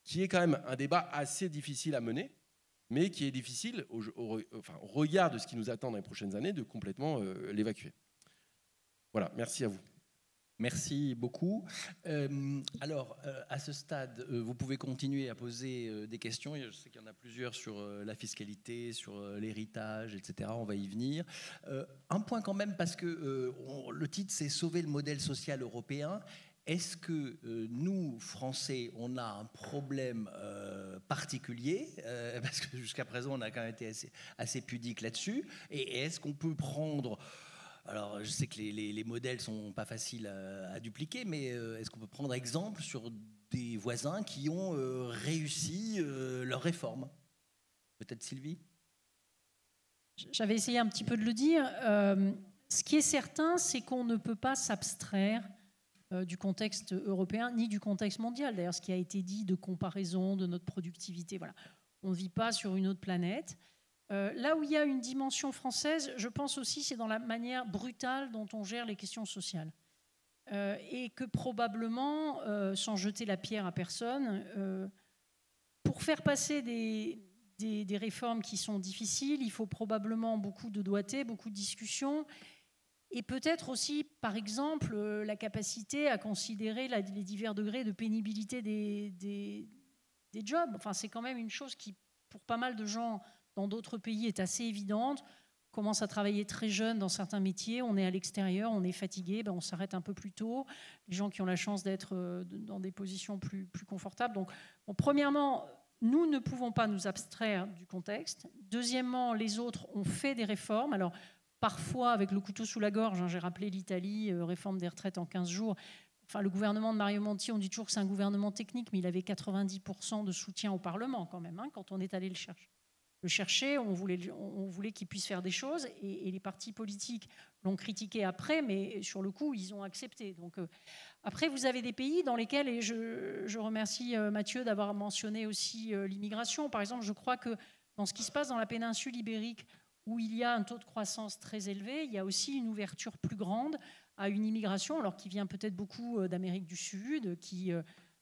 qui est quand même un débat assez difficile à mener, mais qui est difficile, au regard de ce qui nous attend dans les prochaines années, de complètement l'évacuer. Voilà, merci à vous. Merci beaucoup. Alors, à ce stade, vous pouvez continuer à poser des questions. Je sais qu'il y en a plusieurs sur la fiscalité, sur l'héritage, etc. On va y venir. Un point quand même, parce que le titre, c'est « Sauver le modèle social européen ». Est-ce que nous, Français, on a un problème particulier parce que jusqu'à présent, on a quand même été assez pudique là-dessus. Et est-ce qu'on peut prendre... Alors, je sais que les modèles ne sont pas faciles à dupliquer, mais est-ce qu'on peut prendre exemple sur des voisins qui ont réussi leur réforme ? Peut-être Sylvie ? J'avais essayé un petit peu de le dire. Ce qui est certain, c'est qu'on ne peut pas s'abstraire du contexte européen, ni du contexte mondial. D'ailleurs, ce qui a été dit de comparaison de notre productivité, voilà. On ne vit pas sur une autre planète. Là où il y a une dimension française, je pense aussi, c'est dans la manière brutale dont on gère les questions sociales. et que probablement, sans jeter la pierre à personne, pour faire passer des réformes qui sont difficiles, il faut probablement beaucoup de doigté, beaucoup de discussions, et peut-être aussi, par exemple, la capacité à considérer les divers degrés de pénibilité des jobs. Enfin, c'est quand même une chose qui, pour pas mal de gens dans d'autres pays, est assez évidente. On commence à travailler très jeune dans certains métiers, on est à l'extérieur, on est fatigué, on s'arrête un peu plus tôt. Les gens qui ont la chance d'être dans des positions plus confortables. Donc, bon, premièrement, nous ne pouvons pas nous abstraire du contexte. Deuxièmement, les autres ont fait des réformes. Alors, parfois avec le couteau sous la gorge, j'ai rappelé l'Italie, réforme des retraites en 15 jours. Enfin, le gouvernement de Mario Monti, on dit toujours que c'est un gouvernement technique, mais il avait 90% de soutien au Parlement quand même, quand on est allé le chercher. On voulait qu'il puisse faire des choses, et les partis politiques l'ont critiqué après, mais sur le coup, ils ont accepté. Donc, après, vous avez des pays dans lesquels, et je remercie Mathieu d'avoir mentionné aussi l'immigration. Par exemple, je crois que dans ce qui se passe dans la péninsule ibérique, où il y a un taux de croissance très élevé, il y a aussi une ouverture plus grande à une immigration, alors qui vient peut-être beaucoup d'Amérique du Sud, qui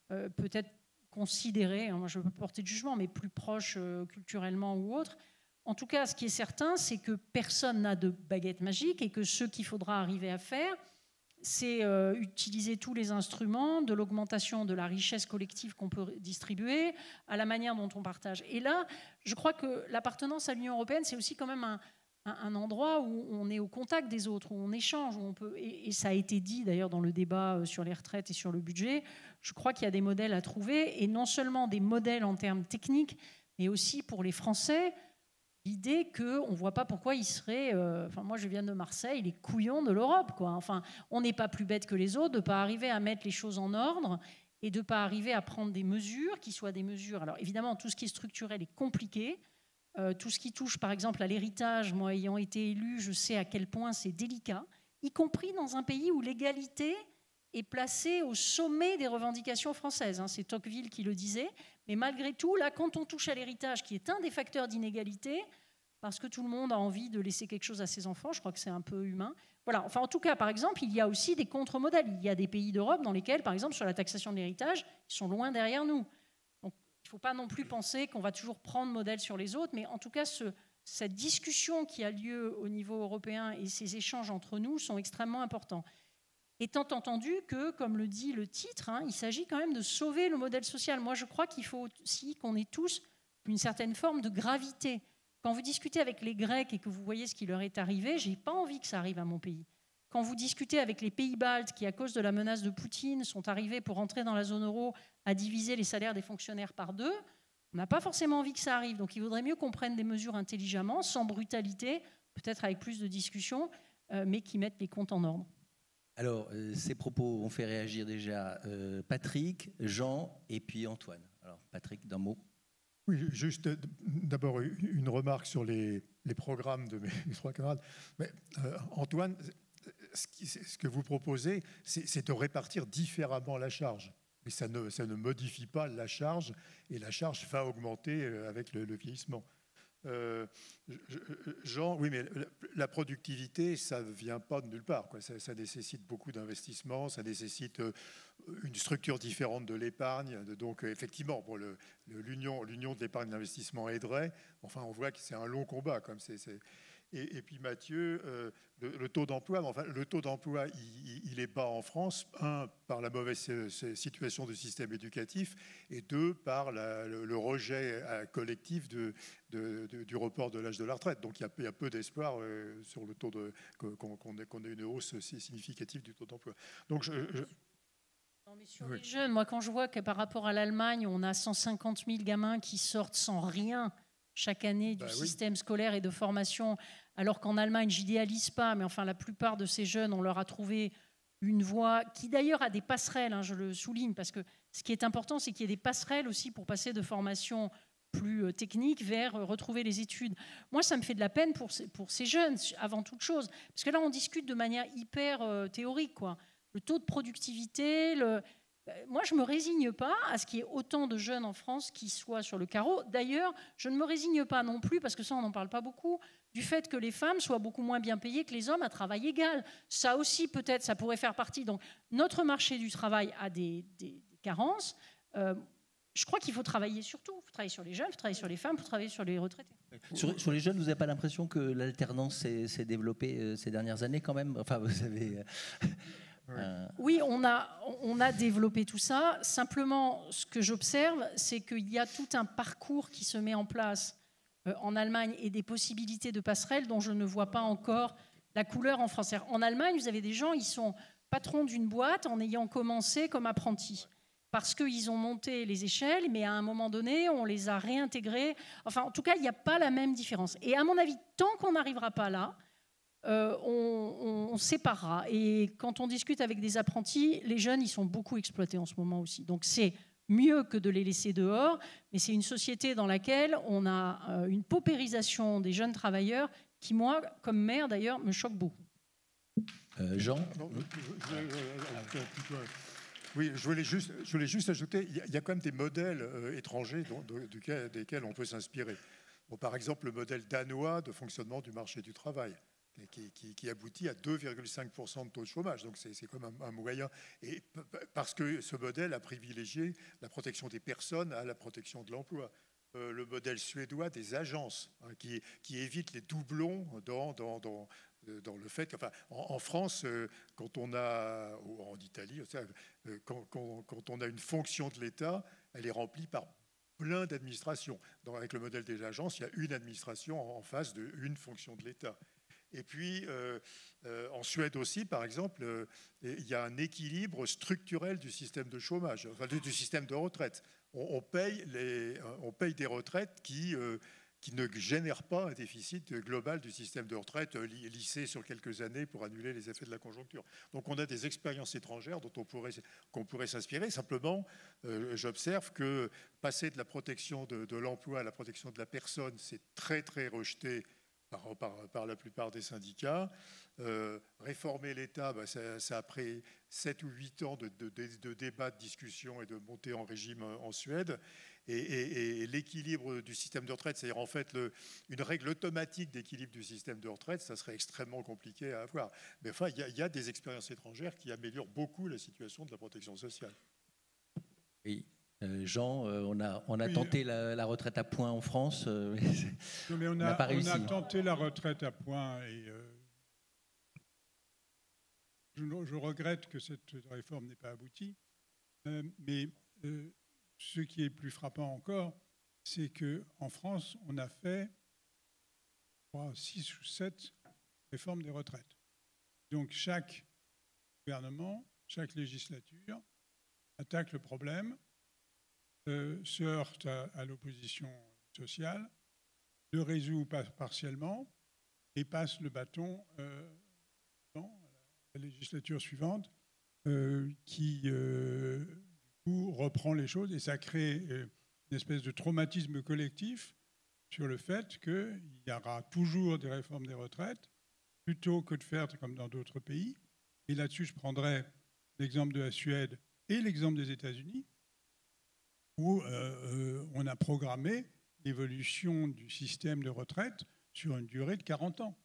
peut-être considérée, moi je ne peux pas porter de jugement, mais plus proche culturellement ou autre. En tout cas, ce qui est certain, c'est que personne n'a de baguette magique, et que ce qu'il faudra arriver à faire, c'est utiliser tous les instruments de l'augmentation de la richesse collective qu'on peut distribuer, à la manière dont on partage. Et là, je crois que l'appartenance à l'Union européenne, c'est aussi quand même un endroit où on est au contact des autres, où on échange, où on peut, et ça a été dit d'ailleurs dans le débat sur les retraites et sur le budget. Je crois qu'il y a des modèles à trouver, et non seulement des modèles en termes techniques, mais aussi pour les Français, l'idée qu'on ne voit pas pourquoi ils seraient... enfin, moi, je viens de Marseille, les couillons de l'Europe, quoi. Enfin, on n'est pas plus bête que les autres de ne pas arriver à mettre les choses en ordre, et de ne pas arriver à prendre des mesures qui soient des mesures... Alors, évidemment, tout ce qui est structurel est compliqué. Tout ce qui touche, par exemple, à l'héritage, moi, ayant été élue, je sais à quel point c'est délicat, y compris dans un pays où l'égalité est placée au sommet des revendications françaises. C'est Tocqueville qui le disait. Mais malgré tout, là, quand on touche à l'héritage, qui est un des facteurs d'inégalité, parce que tout le monde a envie de laisser quelque chose à ses enfants, je crois que c'est un peu humain. Voilà. Enfin, en tout cas, par exemple, il y a aussi des contre-modèles. Il y a des pays d'Europe dans lesquels, par exemple, sur la taxation de l'héritage, ils sont loin derrière nous. Donc, il ne faut pas non plus penser qu'on va toujours prendre modèle sur les autres, mais en tout cas, cette discussion qui a lieu au niveau européen et ces échanges entre nous sont extrêmement importants. Étant entendu que, comme le dit le titre, il s'agit quand même de sauver le modèle social. Moi, je crois qu'il faut aussi qu'on ait tous une certaine forme de gravité. Quand vous discutez avec les Grecs et que vous voyez ce qui leur est arrivé, je n'ai pas envie que ça arrive à mon pays. Quand vous discutez avec les pays baltes qui, à cause de la menace de Poutine, sont arrivés pour entrer dans la zone euro à diviser les salaires des fonctionnaires par 2, on n'a pas forcément envie que ça arrive. Donc il vaudrait mieux qu'on prenne des mesures intelligemment, sans brutalité, peut-être avec plus de discussion, mais qui mettent les comptes en ordre. Alors, ces propos ont fait réagir déjà Patrick, Jean et puis Antoine. Alors, Patrick, d'un mot. Oui, juste d'abord une remarque sur les programmes de mes 3 camarades. Mais, Antoine, ce que vous proposez, c'est de répartir différemment la charge. Mais ça ne modifie pas la charge, et la charge va augmenter avec le vieillissement. Jean, oui, mais la productivité, ça ne vient pas de nulle part, quoi. Ça nécessite beaucoup d'investissements, ça nécessite une structure différente de l'épargne. Donc, effectivement, bon, l'union de l'épargne et de l'investissement aiderait. Enfin, on voit que c'est un long combat, comme Et puis Mathieu, le taux d'emploi, enfin, le taux d'emploi, il est bas en France, 1, par la mauvaise situation du système éducatif, et 2, par le rejet collectif du report de l'âge de la retraite. Donc il y a peu d'espoir sur le taux qu'on ait une hausse significative du taux d'emploi. Donc Non, mais sur les jeunes, moi quand je vois que par rapport à l'Allemagne, on a 150 000 gamins qui sortent sans rien chaque année du système scolaire et de formation, alors qu'en Allemagne, j'idéalise pas, mais enfin la plupart de ces jeunes, on leur a trouvé une voie qui d'ailleurs a des passerelles, je le souligne, parce que ce qui est important, c'est qu'il y ait des passerelles aussi pour passer de formation plus technique vers retrouver les études. Moi, ça me fait de la peine pour ces jeunes, avant toute chose, parce que là, on discute de manière hyper théorique, quoi. Le taux de productivité, Moi, je ne me résigne pas à ce qu'il y ait autant de jeunes en France qui soient sur le carreau. D'ailleurs, je ne me résigne pas non plus, parce que ça, on n'en parle pas beaucoup, du fait que les femmes soient beaucoup moins bien payées que les hommes à travail égal. Ça aussi, peut-être, ça pourrait faire partie. Donc, notre marché du travail a des carences. Je crois qu'il faut travailler sur tout. Il faut travailler sur les jeunes, il faut travailler sur les femmes, il faut travailler sur les retraités. Sur les jeunes, vous n'avez pas l'impression que l'alternance s'est développée ces dernières années quand même? Enfin, vous avez... Oui, on a développé tout ça. Simplement, ce que j'observe, c'est qu'il y a tout un parcours qui se met en place en Allemagne et des possibilités de passerelles dont je ne vois pas encore la couleur en France. En Allemagne, vous avez des gens, ils sont patrons d'une boîte en ayant commencé comme apprentis. Parce qu'ils ont monté les échelles, mais à un moment donné, on les a réintégrés. Enfin, en tout cas, il n'y a pas la même différence. Et à mon avis, tant qu'on n'arrivera pas là, on séparera. Et quand on discute avec des apprentis, les jeunes, ils sont beaucoup exploités en ce moment aussi. Donc c'est mieux que de les laisser dehors, mais c'est une société dans laquelle on a une paupérisation des jeunes travailleurs qui, moi, comme maire d'ailleurs, me choque beaucoup. Jean? Oui, je voulais juste ajouter, il y a quand même des modèles étrangers desquels on peut s'inspirer. Bon, par exemple, le modèle danois de fonctionnement du marché du travail, qui aboutit à 2,5% de taux de chômage. Donc c'est comme un moyen. Et parce que ce modèle a privilégié la protection des personnes à la protection de l'emploi. Le modèle suédois des agences, hein, qui évite les doublons dans le fait qu'enfin, en France, quand on a, ou en Italie, quand on a une fonction de l'État, elle est remplie par plein d'administrations. Avec le modèle des agences, il y a une administration en face d'une fonction de l'État. Et puis, en Suède aussi, par exemple, il y a un équilibre structurel du système de chômage, enfin, du système de retraite. On paye des retraites qui ne génèrent pas un déficit global du système de retraite lissé sur quelques années pour annuler les effets de la conjoncture. Donc on a des expériences étrangères qu'on pourrait s'inspirer. Simplement, j'observe que passer de la protection de l'emploi à la protection de la personne, c'est très très rejeté par la plupart des syndicats. Réformer l'État, ça a pris 7 ou 8 ans de débats, de discussions et de montée en régime en Suède. Et l'équilibre du système de retraite, c'est-à-dire en fait une règle automatique d'équilibre du système de retraite, ça serait extrêmement compliqué à avoir. Mais enfin, il y a des expériences étrangères qui améliorent beaucoup la situation de la protection sociale. Oui. Jean, on a tenté la retraite à points en France, mais on n'a pas réussi. On a tenté la retraite à points et je regrette que cette réforme n'ait pas abouti. Mais ce qui est plus frappant encore, c'est qu'en France, on a fait 6 ou 7 réformes des retraites. Donc chaque gouvernement, chaque législature attaque le problème, se heurte à l'opposition sociale, le résout partiellement et passe le bâton à la législature suivante qui du coup reprend les choses et ça crée une espèce de traumatisme collectif sur le fait qu'il y aura toujours des réformes des retraites plutôt que de faire comme dans d'autres pays. Et là-dessus, je prendrai l'exemple de la Suède et l'exemple des États-Unis, où on a programmé l'évolution du système de retraite sur une durée de 40 ans.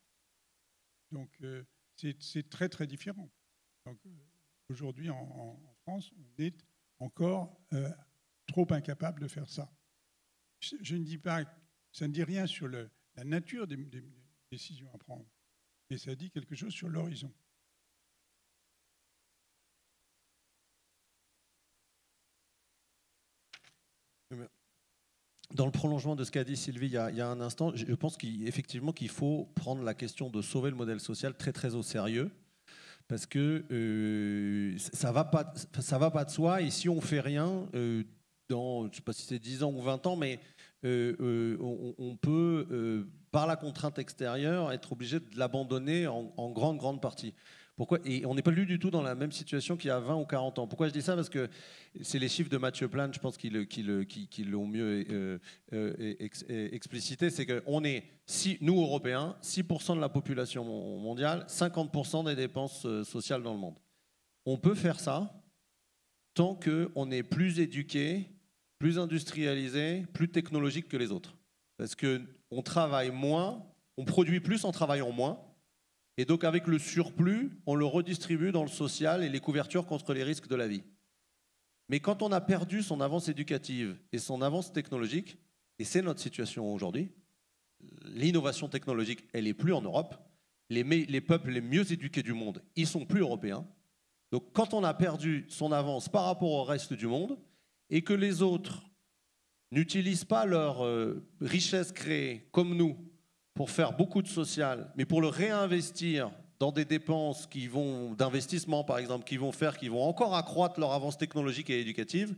Donc, c'est très, très différent. Donc, aujourd'hui, en France, on est encore trop incapable de faire ça. Je ne dis pas, ça ne dit rien sur la nature des décisions à prendre, mais ça dit quelque chose sur l'horizon. Dans le prolongement de ce qu'a dit Sylvie il y a un instant, je pense qu'effectivement qu'il faut prendre la question de sauver le modèle social très très au sérieux, parce que ça va pas de soi, et si on fait rien, dans, je ne sais pas si c'est 10 ans ou 20 ans, mais on peut, par la contrainte extérieure, être obligé de l'abandonner en grande partie. Pourquoi ? Et on n'est pas du tout dans la même situation qu'il y a 20 ou 40 ans. Pourquoi je dis ça ? Parce que c'est les chiffres de Mathieu Plane, je pense, qui l'ont mieux explicité. C'est qu'on est, nous, Européens, 6% de la population mondiale, 50% des dépenses sociales dans le monde. On peut faire ça tant qu'on est plus éduqué, plus industrialisé, plus technologique que les autres. Parce qu'on travaille moins, on produit plus en travaillant moins, et donc avec le surplus, on le redistribue dans le social et les couvertures contre les risques de la vie. Mais quand on a perdu son avance éducative et son avance technologique, et c'est notre situation aujourd'hui, l'innovation technologique, elle n'est plus en Europe, les peuples les mieux éduqués du monde, ils ne sont plus européens. Donc quand on a perdu son avance par rapport au reste du monde, et que les autres n'utilisent pas leur richesse créée comme nous pour faire beaucoup de social, mais pour le réinvestir dans des dépenses d'investissement par exemple, qui vont encore accroître leur avance technologique et éducative,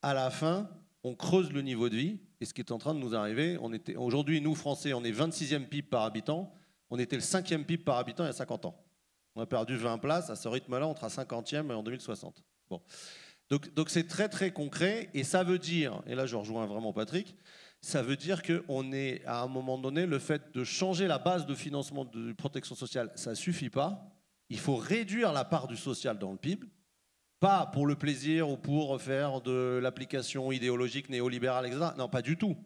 à la fin, on creuse le niveau de vie. Et ce qui est en train de nous arriver, aujourd'hui, nous, Français, on est 26e PIB par habitant, on était le 5e PIB par habitant il y a 50 ans. On a perdu 20 places, à ce rythme-là, on sera 50e en 2060. Bon. Donc c'est très très concret, et ça veut dire, et là je rejoins vraiment Patrick, ça veut dire qu'on est à un moment donné, le fait de changer la base de financement de protection sociale, ça ne suffit pas. Il faut réduire la part du social dans le PIB, pas pour le plaisir ou pour faire de l'application idéologique néolibérale, etc. Non, pas du tout.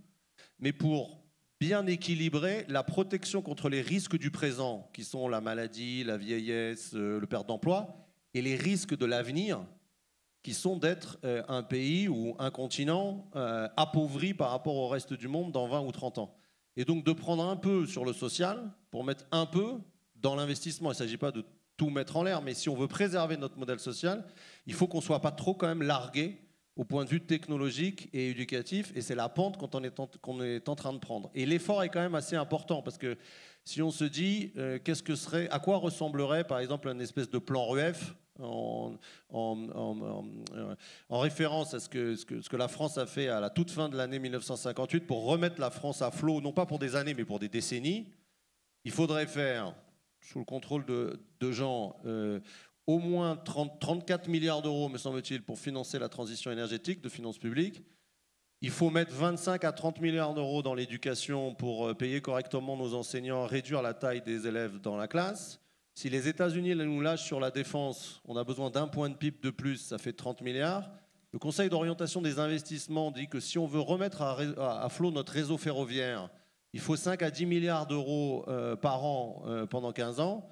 Mais pour bien équilibrer la protection contre les risques du présent, qui sont la maladie, la vieillesse, le perte d'emploi, et les risques de l'avenir, qui sont d'être un pays ou un continent appauvri par rapport au reste du monde dans 20 ou 30 ans. Et donc de prendre un peu sur le social pour mettre un peu dans l'investissement. Il ne s'agit pas de tout mettre en l'air, mais si on veut préserver notre modèle social, il faut qu'on ne soit pas trop quand même largué au point de vue technologique et éducatif, et c'est la pente qu'on est en train de prendre. Et l'effort est quand même assez important, parce que si on se dit à quoi ressemblerait par exemple un espèce de plan RUEF en référence à ce que la France a fait à la toute fin de l'année 1958 pour remettre la France à flot, non pas pour des années mais pour des décennies, il faudrait faire, sous le contrôle de gens, au moins 34 milliards d'euros, me semble-t-il, pour financer la transition énergétique de finances publiques. Il faut mettre 25 à 30 milliards d'euros dans l'éducation pour payer correctement nos enseignants, réduire la taille des élèves dans la classe. Si les États-Unis nous lâchent sur la défense, on a besoin d'un point de PIB de plus, ça fait 30 milliards. Le Conseil d'orientation des investissements dit que si on veut remettre à flot notre réseau ferroviaire, il faut 5 à 10 milliards d'euros par an pendant 15 ans.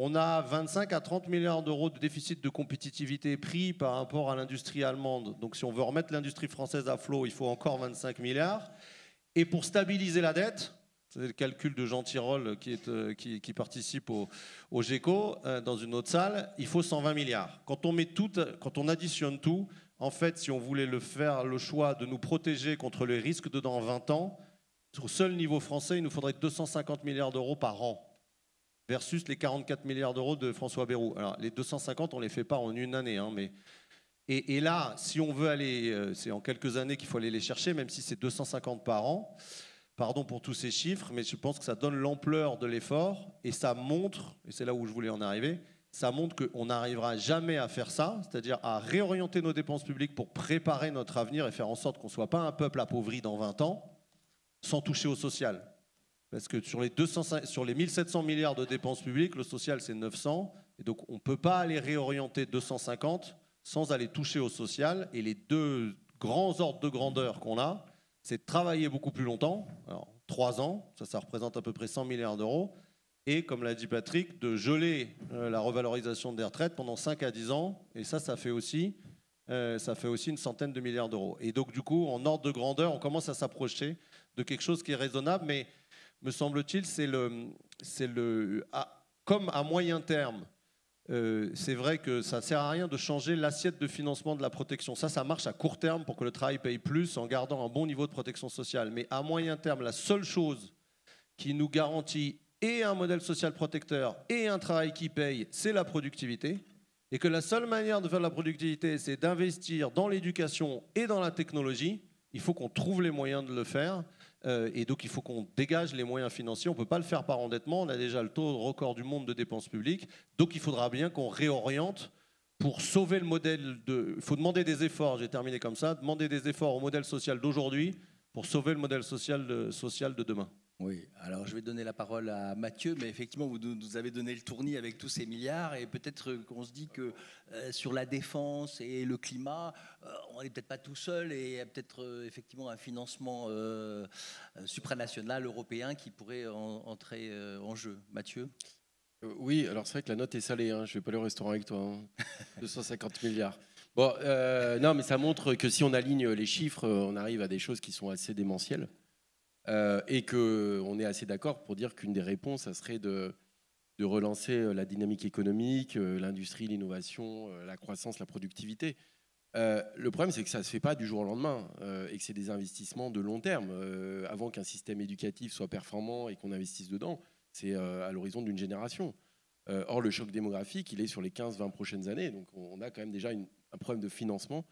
On a 25 à 30 milliards d'euros de déficit de compétitivité pris par rapport à l'industrie allemande. Donc si on veut remettre l'industrie française à flot, il faut encore 25 milliards. Et pour stabiliser la dette, c'est le calcul de Jean Tirole qui participe au GECO dans une autre salle, il faut 120 milliards. Quand on additionne tout, en fait, si on voulait faire le choix de nous protéger contre les risques de dans 20 ans, au seul niveau français, il nous faudrait 250 milliards d'euros par an, versus les 44 milliards d'euros de François Bayrou. Alors, les 250, on ne les fait pas en une année. Hein, et là, si on veut aller, c'est en quelques années qu'il faut aller les chercher, même si c'est 250 par an. Pardon pour tous ces chiffres, mais je pense que ça donne l'ampleur de l'effort, et ça montre, et c'est là où je voulais en arriver, ça montre qu'on n'arrivera jamais à faire ça, c'est-à-dire à réorienter nos dépenses publiques pour préparer notre avenir et faire en sorte qu'on ne soit pas un peuple appauvri dans 20 ans, sans toucher au social. Parce que sur les 1700 milliards de dépenses publiques, le social c'est 900, et donc on ne peut pas aller réorienter 250 sans aller toucher au social. Et les deux grands ordres de grandeur qu'on a, c'est de travailler beaucoup plus longtemps, alors 3 ans, ça représente à peu près 100 milliards d'euros, et comme l'a dit Patrick, de geler la revalorisation des retraites pendant 5 à 10 ans, et ça fait aussi une centaine de milliards d'euros. Et donc du coup, en ordre de grandeur, on commence à s'approcher de quelque chose qui est raisonnable, mais me semble-t-il, comme à moyen terme, c'est vrai que ça ne sert à rien de changer l'assiette de financement de la protection. Ça marche à court terme pour que le travail paye plus en gardant un bon niveau de protection sociale. Mais à moyen terme, la seule chose qui nous garantit et un modèle social protecteur et un travail qui paye, c'est la productivité. Et que la seule manière de faire de la productivité, c'est d'investir dans l'éducation et dans la technologie. Il faut qu'on trouve les moyens de le faire. Et donc il faut qu'on dégage les moyens financiers. On ne peut pas le faire par endettement. On a déjà le taux record du monde de dépenses publiques. Donc il faudra bien qu'on réoriente pour sauver le modèle de... Il faut demander des efforts, j'ai terminé comme ça, demander des efforts au modèle social d'aujourd'hui pour sauver le modèle social de demain. Oui, alors je vais donner la parole à Mathieu, mais effectivement, vous nous avez donné le tournis avec tous ces milliards, et peut-être qu'on se dit que sur la défense et le climat, on n'est peut-être pas tout seul, et il y a peut-être effectivement un financement supranational européen qui pourrait entrer en jeu. Mathieu? Oui, alors c'est vrai que la note est salée, hein. Je ne vais pas aller au restaurant avec toi, hein. 250 milliards. Bon, non, mais ça montre que si on aligne les chiffres, on arrive à des choses qui sont assez démentielles. Et qu'on est assez d'accord pour dire qu'une des réponses, ça serait de relancer la dynamique économique, l'industrie, l'innovation, la croissance, la productivité. Le problème, c'est que ça ne se fait pas du jour au lendemain et que c'est des investissements de long terme. Avant qu'un système éducatif soit performant et qu'on investisse dedans, c'est à l'horizon d'une génération. Or, le choc démographique, il est sur les 15-20 prochaines années. Donc, on a quand même déjà un problème de financement,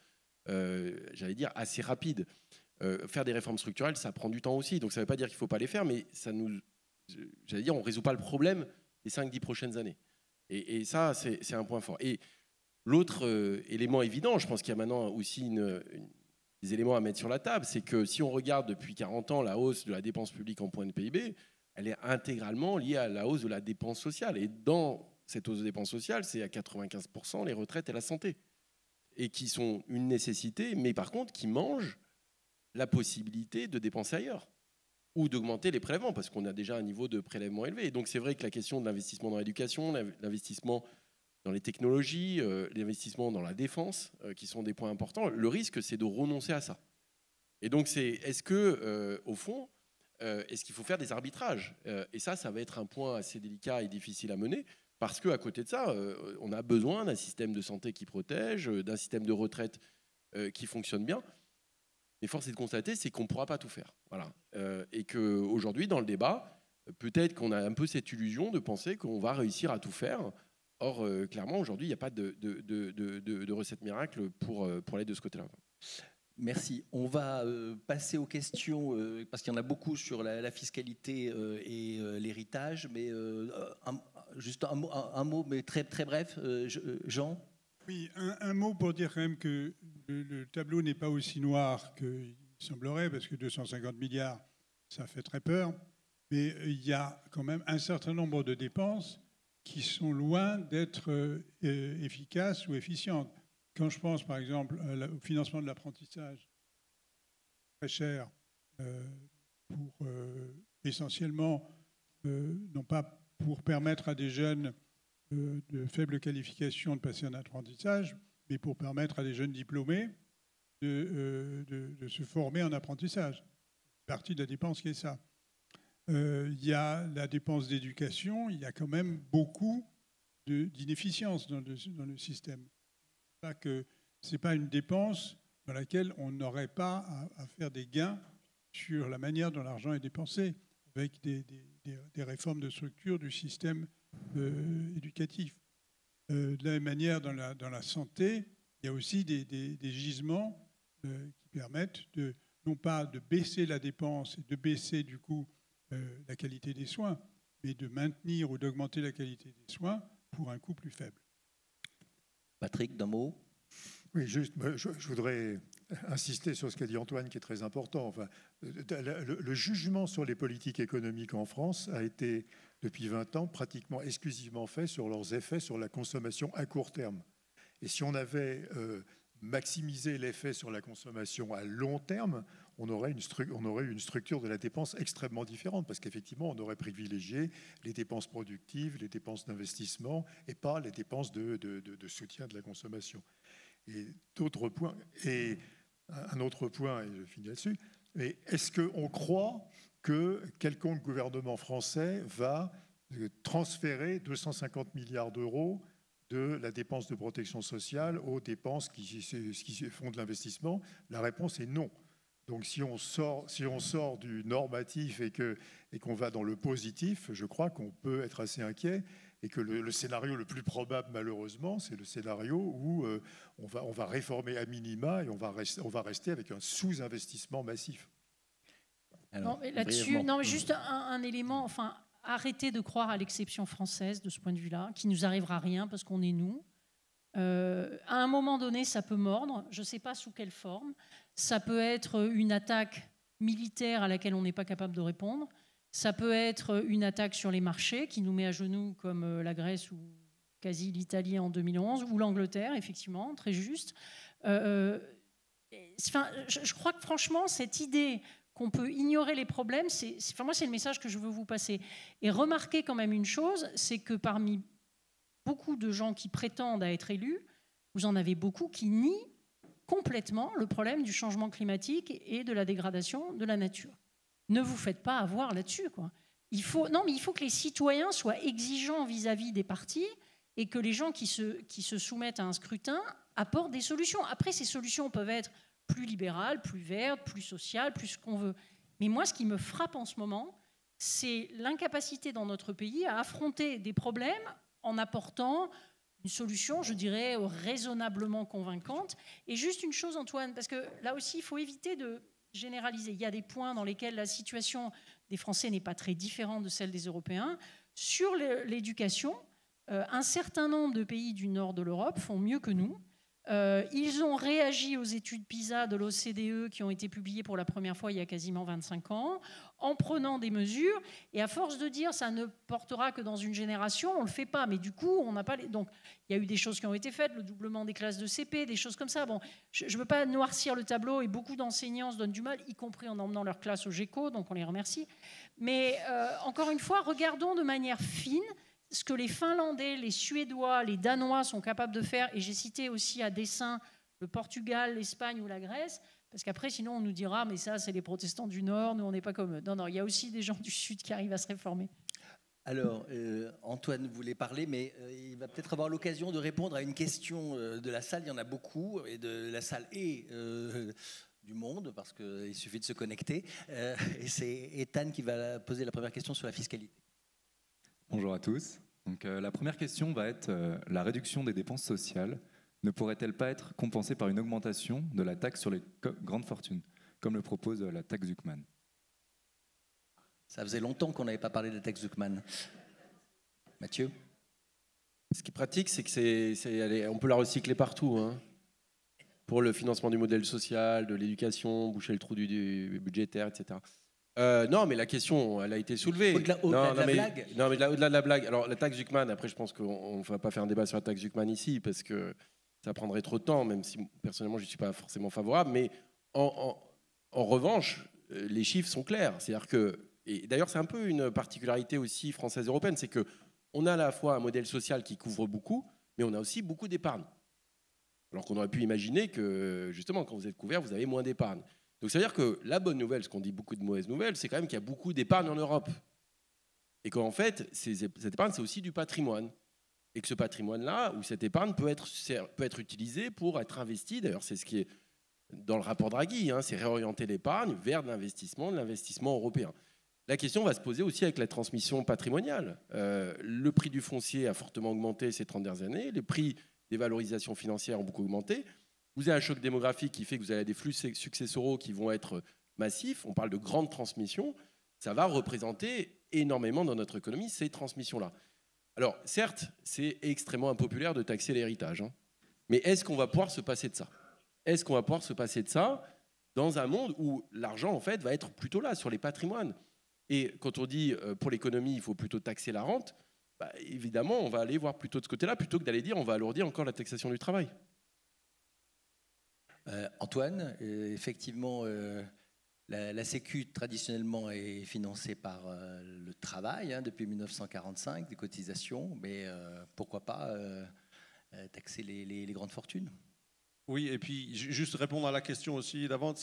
j'allais dire, assez rapide. Faire des réformes structurelles, ça prend du temps aussi. Donc ça ne veut pas dire qu'il ne faut pas les faire, mais ça nous, j'allais dire, on ne résout pas le problème des 5-10 prochaines années. Et ça, c'est un point fort. Et l'autre élément évident, je pense qu'il y a maintenant aussi des éléments à mettre sur la table, c'est que si on regarde depuis 40 ans la hausse de la dépense publique en point de PIB, elle est intégralement liée à la hausse de la dépense sociale. Et dans cette hausse de dépense sociale, c'est à 95% les retraites et la santé. Et qui sont une nécessité, mais par contre qui mangent la possibilité de dépenser ailleurs ou d'augmenter les prélèvements parce qu'on a déjà un niveau de prélèvement élevé. Et donc c'est vrai que la question de l'investissement dans l'éducation, l'investissement dans les technologies, l'investissement dans la défense, qui sont des points importants, le risque c'est de renoncer à ça. Et donc est-ce que au fond, est-ce qu'il faut faire des arbitrages? Et ça va être un point assez délicat et difficile à mener parce qu'à côté de ça, on a besoin d'un système de santé qui protège, d'un système de retraite qui fonctionne bien. Mais force est de constater, c'est qu'on ne pourra pas tout faire. Voilà. Et qu'aujourd'hui, dans le débat, peut-être qu'on a un peu cette illusion de penser qu'on va réussir à tout faire. Or, clairement, aujourd'hui, il n'y a pas de recette miracle pour aller de ce côté-là. Merci. On va passer aux questions, parce qu'il y en a beaucoup sur la fiscalité et l'héritage. Mais juste un mot, mais très, très bref. Jean? Oui, un mot pour dire quand même que le tableau n'est pas aussi noir qu'il semblerait, parce que 250 milliards, ça fait très peur. Mais il y a quand même un certain nombre de dépenses qui sont loin d'être efficaces ou efficientes. Quand je pense, par exemple, au financement de l'apprentissage, très cher, pour essentiellement, non pas pour permettre à des jeunes de faible qualification de passer un apprentissage, mais pour permettre à des jeunes diplômés de se former en apprentissage. Une partie de la dépense qui est ça. Il y a la dépense d'éducation, il y a quand même beaucoup d'inefficience dans le système. Ce n'est pas une dépense dans laquelle on n'aurait pas à faire des gains sur la manière dont l'argent est dépensé, avec des réformes de structure du système éducatif. De la même manière, dans la santé, il y a aussi des gisements qui permettent non pas de baisser la dépense et de baisser du coup la qualité des soins, mais de maintenir ou d'augmenter la qualité des soins pour un coût plus faible. Patrick, d'un mot? Oui, juste, je voudrais insister sur ce qu'a dit Antoine, qui est très important. Enfin, le jugement sur les politiques économiques en France a été, depuis 20 ans, pratiquement exclusivement fait sur leurs effets sur la consommation à court terme. Et si on avait maximisé l'effet sur la consommation à long terme, on aurait une structure de la dépense extrêmement différente, parce qu'effectivement, on aurait privilégié les dépenses productives, les dépenses d'investissement, et pas les dépenses de soutien de la consommation. Et d'autres points, et un autre point, et je finis là-dessus, mais est-ce qu'on croit que quelconque gouvernement français va transférer 250 milliards d'euros de la dépense de protection sociale aux dépenses qui font de l'investissement? La réponse est non. Donc si on sort du normatif et qu'on va dans le positif, je crois qu'on peut être assez inquiet, et que le scénario le plus probable, malheureusement, c'est le scénario où on va réformer à minima et on va rester avec un sous-investissement massif. Alors, là-dessus, juste un élément, enfin, arrêtez de croire à l'exception française de ce point de vue-là, qui nous arrivera rien parce qu'on est nous. À un moment donné, ça peut mordre, je ne sais pas sous quelle forme. Ça peut être une attaque militaire à laquelle on n'est pas capable de répondre. Ça peut être une attaque sur les marchés qui nous met à genoux comme la Grèce ou quasi l'Italie en 2011, ou l'Angleterre, effectivement, très juste. Je crois que franchement, cette idée qu'on peut ignorer les problèmes, moi, c'est le message que je veux vous passer. Et remarquez quand même une chose, c'est que parmi beaucoup de gens qui prétendent à être élus, vous en avez beaucoup qui nient complètement le problème du changement climatique et de la dégradation de la nature. Ne vous faites pas avoir là-dessus, quoi. Il faut que les citoyens soient exigeants vis-à-vis des partis et que les gens qui se soumettent à un scrutin apportent des solutions. Après, ces solutions peuvent être plus libérales, plus vertes, plus sociales, plus ce qu'on veut. Mais moi, ce qui me frappe en ce moment, c'est l'incapacité dans notre pays à affronter des problèmes en apportant une solution, je dirais, raisonnablement convaincante. Et juste une chose, Antoine, parce que là aussi, il faut éviter de généraliser. Il y a des points dans lesquels la situation des Français n'est pas très différente de celle des Européens. Sur l'éducation, un certain nombre de pays du nord de l'Europe font mieux que nous. Ils ont réagi aux études PISA de l'OCDE qui ont été publiées pour la première fois il y a quasiment 25 ans, en prenant des mesures. Et à force de dire ça ne portera que dans une génération, on ne le fait pas. Mais du coup, on n'a pas les... Donc, il y a eu des choses qui ont été faites, le doublement des classes de CP, des choses comme ça. Bon, je ne veux pas noircir le tableau et beaucoup d'enseignants se donnent du mal, y compris en emmenant leur classe au GECO, donc on les remercie. Mais encore une fois, regardons de manière fine ce que les Finlandais, les Suédois, les Danois sont capables de faire, et j'ai cité aussi à dessein le Portugal, l'Espagne ou la Grèce, parce qu'après, sinon, on nous dira, mais ça, c'est les protestants du Nord, nous, on n'est pas comme eux. Non, il y a aussi des gens du Sud qui arrivent à se réformer. Alors, Antoine voulait parler, mais il va peut-être avoir l'occasion de répondre à une question de la salle. Il y en a beaucoup, et de la salle et du monde, parce qu'il suffit de se connecter. Et c'est Ethan qui va poser la première question sur la fiscalité. Bonjour à tous. Donc, la première question va être la réduction des dépenses sociales ne pourrait-elle pas être compensée par une augmentation de la taxe sur les grandes fortunes, comme le propose la taxe Zuckman? Ça faisait longtemps qu'on n'avait pas parlé de la taxe Zuckman. Mathieu? Ce qui est pratique, c'est que on peut la recycler partout, hein, pour le financement du modèle social, de l'éducation, boucher le trou du budgétaire, etc. Non, mais la question, elle a été soulevée. Au-delà de la blague. Non, mais au-delà de la blague. Alors, la taxe Zuckman, après, je pense qu'on ne va pas faire un débat sur la taxe Zuckman ici, parce que ça prendrait trop de temps, même si personnellement, je ne suis pas forcément favorable. Mais en revanche, les chiffres sont clairs. C'est-à-dire que, et d'ailleurs, c'est un peu une particularité aussi française-européenne, c'est qu'on a à la fois un modèle social qui couvre beaucoup, mais on a aussi beaucoup d'épargne. Alors qu'on aurait pu imaginer que, justement, quand vous êtes couvert, vous avez moins d'épargne. Donc ça veut dire que la bonne nouvelle, ce qu'on dit beaucoup de mauvaises nouvelles, c'est quand même qu'il y a beaucoup d'épargne en Europe. Et qu'en fait, cette épargne, c'est aussi du patrimoine. Et que ce patrimoine-là, ou cette épargne, peut être utilisée pour être investie. D'ailleurs, c'est ce qui est dans le rapport Draghi, hein, c'est réorienter l'épargne vers de l'investissement européen. La question va se poser aussi avec la transmission patrimoniale. Le prix du foncier a fortement augmenté ces 30 dernières années. Les prix des valorisations financières ont beaucoup augmenté. Vous avez un choc démographique qui fait que vous avez des flux successoraux qui vont être massifs. On parle de grande transmission. Ça va représenter énormément dans notre économie ces transmissions-là. Alors, certes, c'est extrêmement impopulaire de taxer l'héritage. Hein. Mais est-ce qu'on va pouvoir se passer de ça? Est-ce qu'on va pouvoir se passer de ça dans un monde où l'argent, en fait, va être plutôt là, sur les patrimoines? Et quand on dit pour l'économie, il faut plutôt taxer la rente, bah, évidemment, on va aller voir plutôt de ce côté-là, plutôt que d'aller dire on va alourdir encore la taxation du travail. Antoine, effectivement, la Sécu, traditionnellement, est financée par le travail, hein, depuis 1945, des cotisations, mais pourquoi pas taxer les grandes fortunes? Oui, et puis juste répondre à la question aussi d'avant,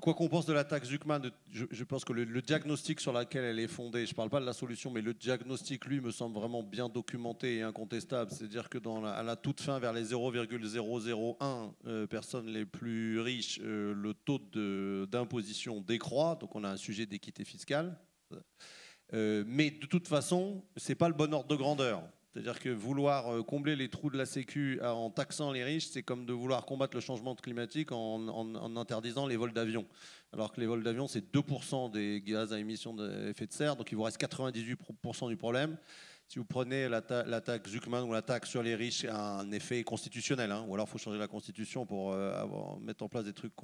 quoi qu'on pense de la taxe Zuckman, je pense que le diagnostic sur lequel elle est fondée, je ne parle pas de la solution, mais le diagnostic, lui, me semble vraiment bien documenté et incontestable. C'est-à-dire que à la toute fin, vers les 0,001 personnes les plus riches, le taux d'imposition décroît, donc on a un sujet d'équité fiscale. Mais de toute façon, ce n'est pas le bon ordre de grandeur. C'est-à-dire que vouloir combler les trous de la Sécu en taxant les riches, c'est comme de vouloir combattre le changement climatique en interdisant les vols d'avion. Alors que les vols d'avion, c'est 2% des gaz à émissions d'effet de serre, donc il vous reste 98% du problème. Si vous prenez la taxe Zuckman ou la taxe sur les riches, a un effet constitutionnel, hein, ou alors il faut changer la constitution pour mettre en place des trucs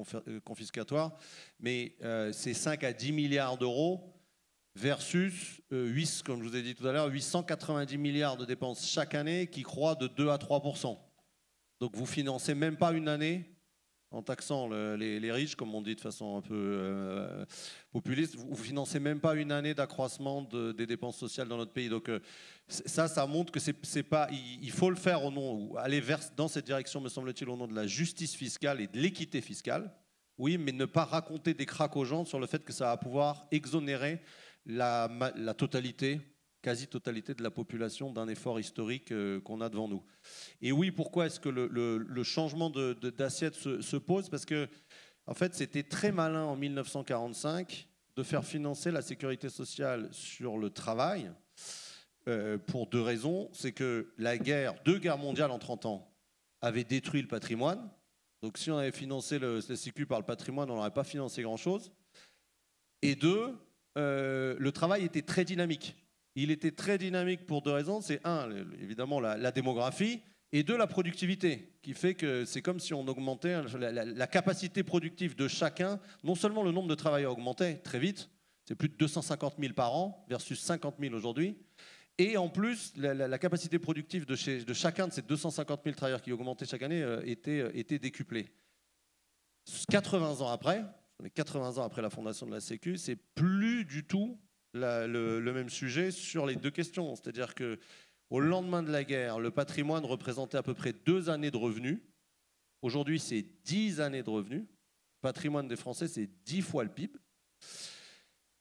confiscatoires. Mais c'est 5 à 10 milliards d'euros versus, comme je vous ai dit tout à l'heure, 890 milliards de dépenses chaque année qui croît de 2 à 3%. Donc vous financez même pas une année en taxant les riches, comme on dit de façon un peu populiste, vous financez même pas une année d'accroissement des dépenses sociales dans notre pays. Donc ça montre que c'est pas, il faut le faire au nom, ou aller dans cette direction, me semble-t-il, au nom de la justice fiscale et de l'équité fiscale. Oui, mais ne pas raconter des cracks aux gens sur le fait que ça va pouvoir exonérer la totalité, quasi-totalité de la population d'un effort historique qu'on a devant nous. Et oui, pourquoi est-ce que le changement d'assiette se pose? Parce que, en fait, c'était très malin en 1945 de faire financer la sécurité sociale sur le travail pour 2 raisons. C'est que deux guerres mondiales en 30 ans avaient détruit le patrimoine. Donc si on avait financé la sécu par le patrimoine, on n'aurait pas financé grand-chose. Et 2, le travail était très dynamique. Il était très dynamique pour 2 raisons. C'est 1, évidemment, la démographie, et 2, la productivité, qui fait que c'est comme si on augmentait la capacité productive de chacun. Non seulement le nombre de travailleurs augmentait très vite, c'est plus de 250 000 par an versus 50 000 aujourd'hui, et en plus, la capacité productive de chacun de ces 250 000 travailleurs qui augmentaient chaque année était décuplée. 80 ans après la fondation de la Sécu, c'est plus du tout le même sujet sur les 2 questions. C'est-à-dire qu'au lendemain de la guerre, le patrimoine représentait à peu près 2 années de revenus. Aujourd'hui, c'est 10 années de revenus. Le patrimoine des Français, c'est 10 fois le PIB.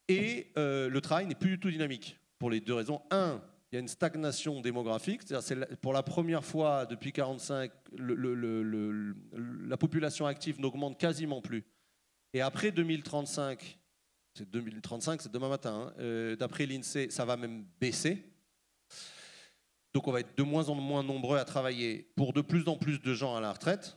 Et le travail n'est plus du tout dynamique, pour les 2 raisons. 1, il y a une stagnation démographique. C'est pour la première fois depuis 1945, la population active n'augmente quasiment plus. Et après 2035, c'est demain matin, hein, d'après l'INSEE, ça va même baisser. Donc on va être de moins en moins nombreux à travailler pour de plus en plus de gens à la retraite.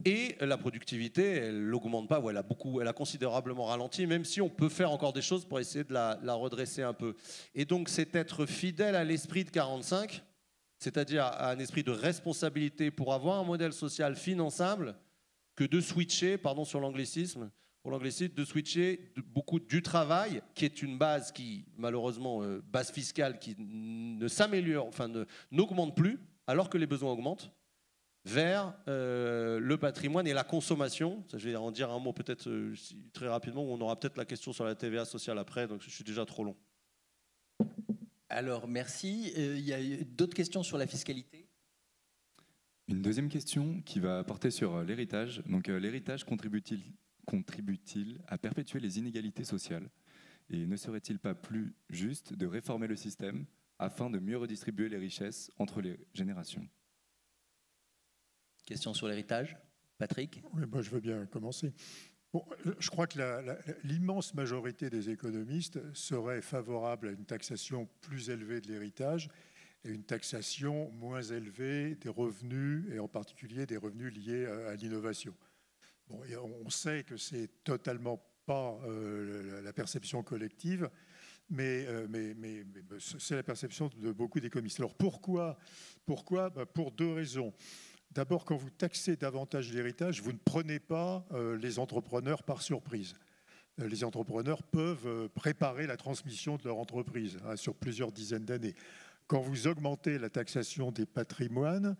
Et la productivité, elle n'augmente pas, ou elle a considérablement ralenti, même si on peut faire encore des choses pour essayer de la redresser un peu. Et donc c'est être fidèle à l'esprit de 45, c'est-à-dire à un esprit de responsabilité pour avoir un modèle social finançable, que de switcher, pardon sur l'anglicisme, de switcher beaucoup du travail, qui est une base qui, malheureusement, base fiscale, qui ne s'améliore, enfin n'augmente plus, alors que les besoins augmentent, vers le patrimoine et la consommation. Ça, je vais en dire un mot peut-être très rapidement, on aura peut-être la question sur la TVA sociale après, donc je suis déjà trop long. Alors, merci. Il y a d'autres questions sur la fiscalité? Une deuxième question qui va porter sur l'héritage. Donc l'héritage contribue-t-il à perpétuer les inégalités sociales? Et ne serait-il pas plus juste de réformer le système afin de mieux redistribuer les richesses entre les générations? Question sur l'héritage, Patrick? Oui, moi je veux bien commencer. Bon, je crois que l'immense majorité des économistes seraient favorables à une taxation plus élevée de l'héritage et une taxation moins élevée des revenus, et en particulier des revenus liés à l'innovation. Bon, et on sait que c'est totalement pas la perception collective, mais c'est la perception de beaucoup d'économistes. Alors pourquoi? Pour 2 raisons. D'abord, quand vous taxez davantage l'héritage, vous ne prenez pas les entrepreneurs par surprise. Les entrepreneurs peuvent préparer la transmission de leur entreprise sur plusieurs dizaines d'années. Quand vous augmentez la taxation des patrimoines,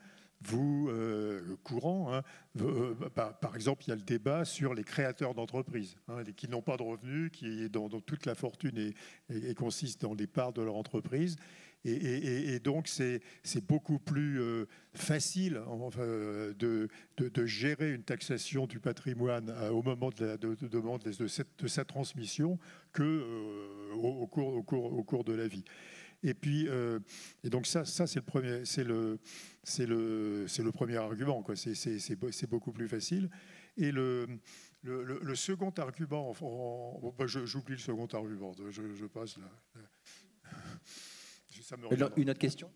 par exemple, il y a le débat sur les créateurs d'entreprises, qui n'ont pas de revenus, dont toute la fortune consiste dans les parts de leur entreprise. Et donc, c'est beaucoup plus facile de gérer une taxation du patrimoine au moment de sa transmission qu'au cours de la vie. Et puis, et donc ça c'est le premier argument, quoi. C'est beaucoup plus facile. Et le second argument, j'oublie le second argument. Je passe là. Une autre question?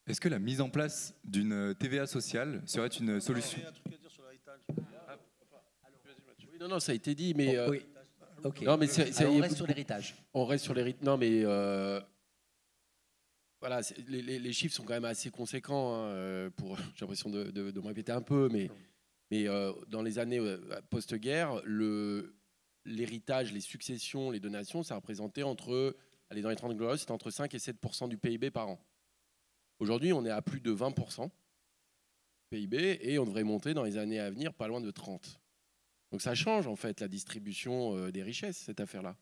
Est-ce que la mise en place d'une TVA sociale serait une solution? Non, ça a été dit, mais... Oui. Okay. Non, mais on reste sur l'héritage. On reste sur l'héritage. Non, mais voilà, les chiffres sont quand même assez conséquents. Hein, j'ai l'impression de me répéter un peu, mais dans les années post-guerre, l'héritage, les successions, les donations, ça représentait dans les 30 glorieuses, c'était entre 5 et 7% du PIB par an. Aujourd'hui, on est à plus de 20% PIB et on devrait monter dans les années à venir pas loin de 30. Donc ça change en fait la distribution des richesses, cette affaire-là.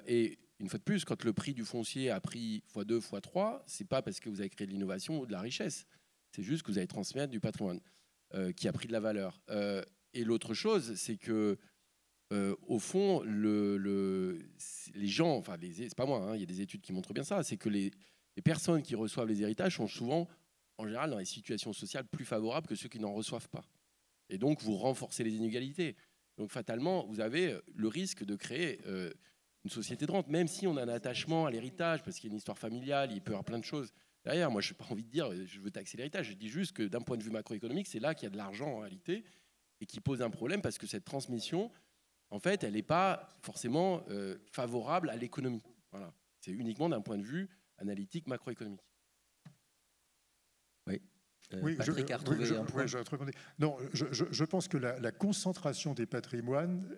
Et une fois de plus, quand le prix du foncier a pris x2, x3, c'est pas parce que vous avez créé de l'innovation ou de la richesse. C'est juste que vous avez transmis du patrimoine qui a pris de la valeur. Et l'autre chose, c'est que au fond, les gens, enfin, c'est pas moi, hein, il y a des études qui montrent bien ça, c'est que les personnes qui reçoivent les héritages sont souvent, en général, dans des situations sociales plus favorables que ceux qui n'en reçoivent pas. Et donc, vous renforcez les inégalités. Donc, fatalement, vous avez le risque de créer une société de rente, même si on a un attachement à l'héritage, parce qu'il y a une histoire familiale, il peut y avoir plein de choses derrière. Moi, je n'ai pas envie de dire je veux taxer l'héritage. Je dis juste que d'un point de vue macroéconomique, c'est là qu'il y a de l'argent en réalité et qui pose un problème parce que cette transmission, en fait, elle n'est pas forcément favorable à l'économie. Voilà. C'est uniquement d'un point de vue analytique macroéconomique. Oui. Oui, Patrick a retrouvé un point. Non, je pense que la concentration des patrimoines,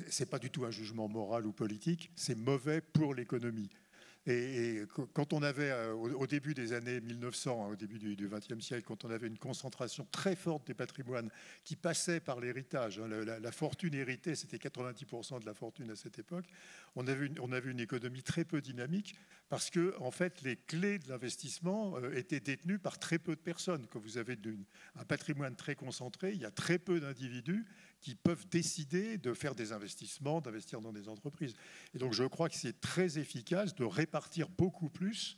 c'est pas du tout un jugement moral ou politique, c'est mauvais pour l'économie. Et quand on avait, au début des années 1900, au début du XXe siècle, quand on avait une concentration très forte des patrimoines qui passait par l'héritage, hein, la fortune héritée, c'était 90% de la fortune à cette époque, on avait une économie très peu dynamique parce que, en fait, les clés de l'investissement étaient détenues par très peu de personnes. Quand vous avez un patrimoine très concentré, il y a très peu d'individus qui peuvent décider de faire des investissements, d'investir dans des entreprises. Et donc, je crois que c'est très efficace de répartir beaucoup plus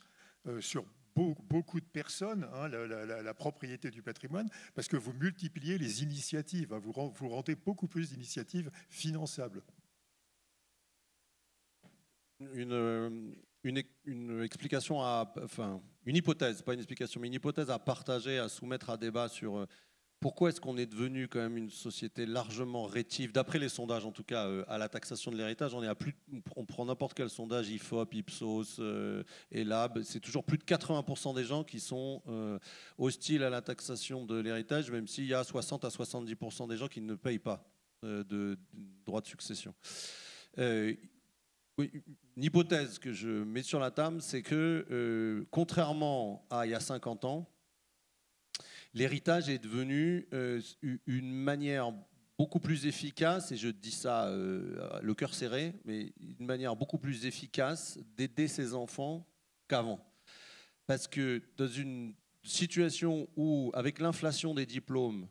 sur beaucoup de personnes hein, la propriété du patrimoine, parce que vous multipliez les initiatives, hein, vous rendez beaucoup plus d'initiatives finançables. Une explication une hypothèse, pas une explication, mais une hypothèse à partager, à soumettre à débat sur pourquoi est-ce qu'on est devenu quand même une société largement rétive, d'après les sondages en tout cas, à la taxation de l'héritage. On prend n'importe quel sondage, IFOP, Ipsos, Elab, c'est toujours plus de 80% des gens qui sont hostiles à la taxation de l'héritage, même s'il y a 60 à 70% des gens qui ne payent pas de droits de succession. Oui, une hypothèse que je mets sur la table, c'est que contrairement à il y a 50 ans, l'héritage est devenu une manière beaucoup plus efficace, et je dis ça le cœur serré, mais une manière beaucoup plus efficace d'aider ses enfants qu'avant. Parce que dans une situation où, avec l'inflation des diplômes,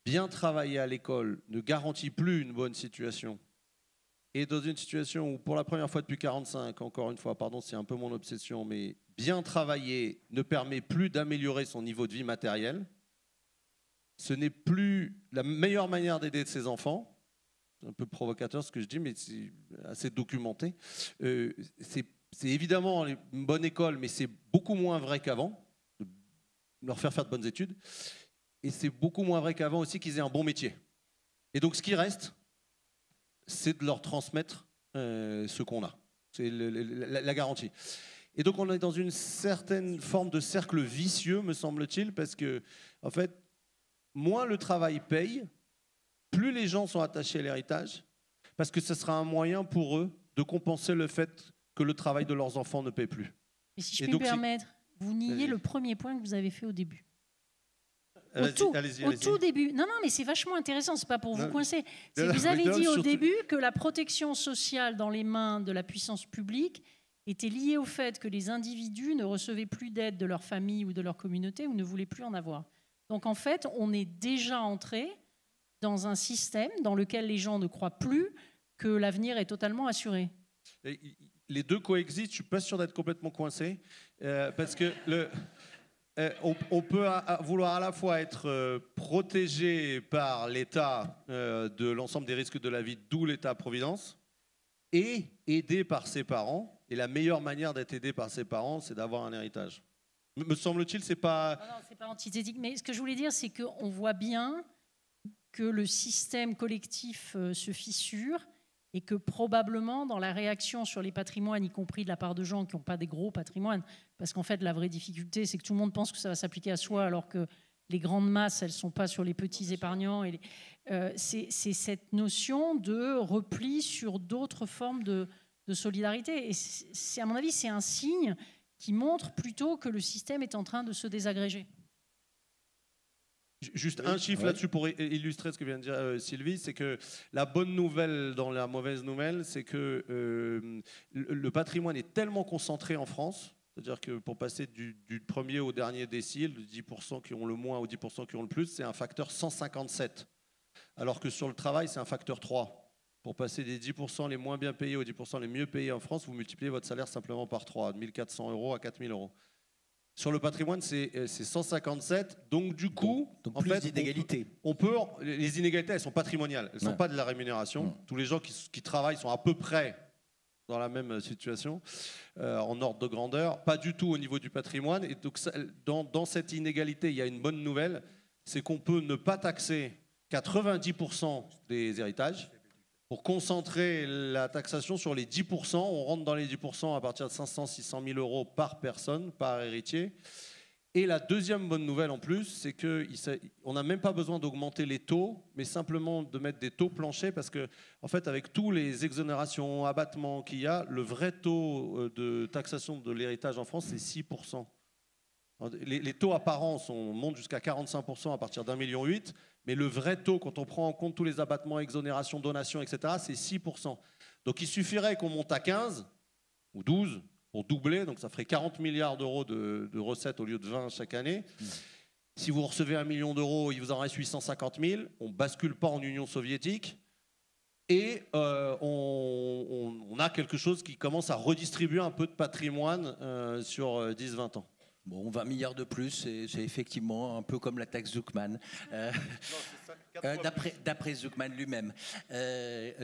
bien travailler à l'école ne garantit plus une bonne situation, et dans une situation où, pour la première fois depuis 45, encore une fois, pardon, c'est un peu mon obsession, mais bien travailler ne permet plus d'améliorer son niveau de vie matériel, ce n'est plus la meilleure manière d'aider ses enfants. C'est un peu provocateur ce que je dis, mais c'est assez documenté. C'est évidemment une bonne école, mais c'est beaucoup moins vrai qu'avant, de leur faire de bonnes études. Et c'est beaucoup moins vrai qu'avant aussi qu'ils aient un bon métier. Et donc ce qui reste, c'est de leur transmettre ce qu'on a. C'est la garantie. Et donc on est dans une certaine forme de cercle vicieux, me semble-t-il, parce que, en fait, moins le travail paye, plus les gens sont attachés à l'héritage, parce que ce sera un moyen pour eux de compenser le fait que le travail de leurs enfants ne paie plus. Et si je puis me permettre, vous niez le premier point que vous avez fait au début. Allez-y. Au tout début. Non, mais c'est vachement intéressant, c'est pas pour vous coincer. Vous avez dit au début que la protection sociale dans les mains de la puissance publique était liée au fait que les individus ne recevaient plus d'aide de leur famille ou de leur communauté ou ne voulaient plus en avoir. Donc en fait, on est déjà entré dans un système dans lequel les gens ne croient plus que l'avenir est totalement assuré. Les deux coexistent, je ne suis pas sûr d'être complètement coincé, parce que on peut vouloir à la fois être protégé par l'État de l'ensemble des risques de la vie, d'où l'État-providence, et aidé par ses parents. Et la meilleure manière d'être aidé par ses parents, c'est d'avoir un héritage. Me semble-t-il, c'est pas... Non, c'est pas antithétique. Mais ce que je voulais dire, c'est qu'on voit bien que le système collectif se fissure et que probablement dans la réaction sur les patrimoines, y compris de la part de gens qui n'ont pas des gros patrimoines, parce qu'en fait la vraie difficulté c'est que tout le monde pense que ça va s'appliquer à soi alors que les grandes masses elles ne sont pas sur les petits épargnants, et c'est cette notion de repli sur d'autres formes de solidarité, et c'est, à mon avis c'est un signe qui montre plutôt que le système est en train de se désagréger. Juste un chiffre là-dessus pour illustrer ce que vient de dire Sylvie, c'est que la bonne nouvelle dans la mauvaise nouvelle, c'est que le patrimoine est tellement concentré en France, c'est-à-dire que pour passer du premier au dernier décile, 10% qui ont le moins aux 10% qui ont le plus, c'est un facteur 157. Alors que sur le travail, c'est un facteur 3. Pour passer des 10% les moins bien payés aux 10% les mieux payés en France, vous multipliez votre salaire simplement par 3, de 1 400 € à 4 000 €. Sur le patrimoine, c'est 157. Donc, du coup, donc en plus fait, d'inégalités. les inégalités, elles ne sont patrimoniales. Elles ne sont pas de la rémunération. Tous les gens qui travaillent sont à peu près dans la même situation, en ordre de grandeur. Pas du tout au niveau du patrimoine. Et donc, dans cette inégalité, il y a une bonne nouvelle. C'est qu'on peut ne pas taxer 90% des héritages. Pour concentrer la taxation sur les 10%, on rentre dans les 10% à partir de 500-600 000 € par personne, par héritier. Et la deuxième bonne nouvelle en plus, c'est qu'on n'a même pas besoin d'augmenter les taux, mais simplement de mettre des taux planchers, parce que, en fait, avec tous les exonérations, abattements qu'il y a, le vrai taux de taxation de l'héritage en France, c'est 6%. Les taux apparents montent jusqu'à 45% à partir d'1,8 million, mais le vrai taux, quand on prend en compte tous les abattements, exonérations, donations, etc., c'est 6%. Donc il suffirait qu'on monte à 15 ou 12 pour doubler, donc ça ferait 40 milliards d'euros de recettes au lieu de 20 chaque année. Si vous recevez 1 million d'euros, il vous en reste 850 000, on ne bascule pas en Union soviétique, et on a quelque chose qui commence à redistribuer un peu de patrimoine sur 10-20 ans. Bon, 20 milliards de plus, c'est effectivement un peu comme la taxe Zuckman, d'après Zuckman lui-même.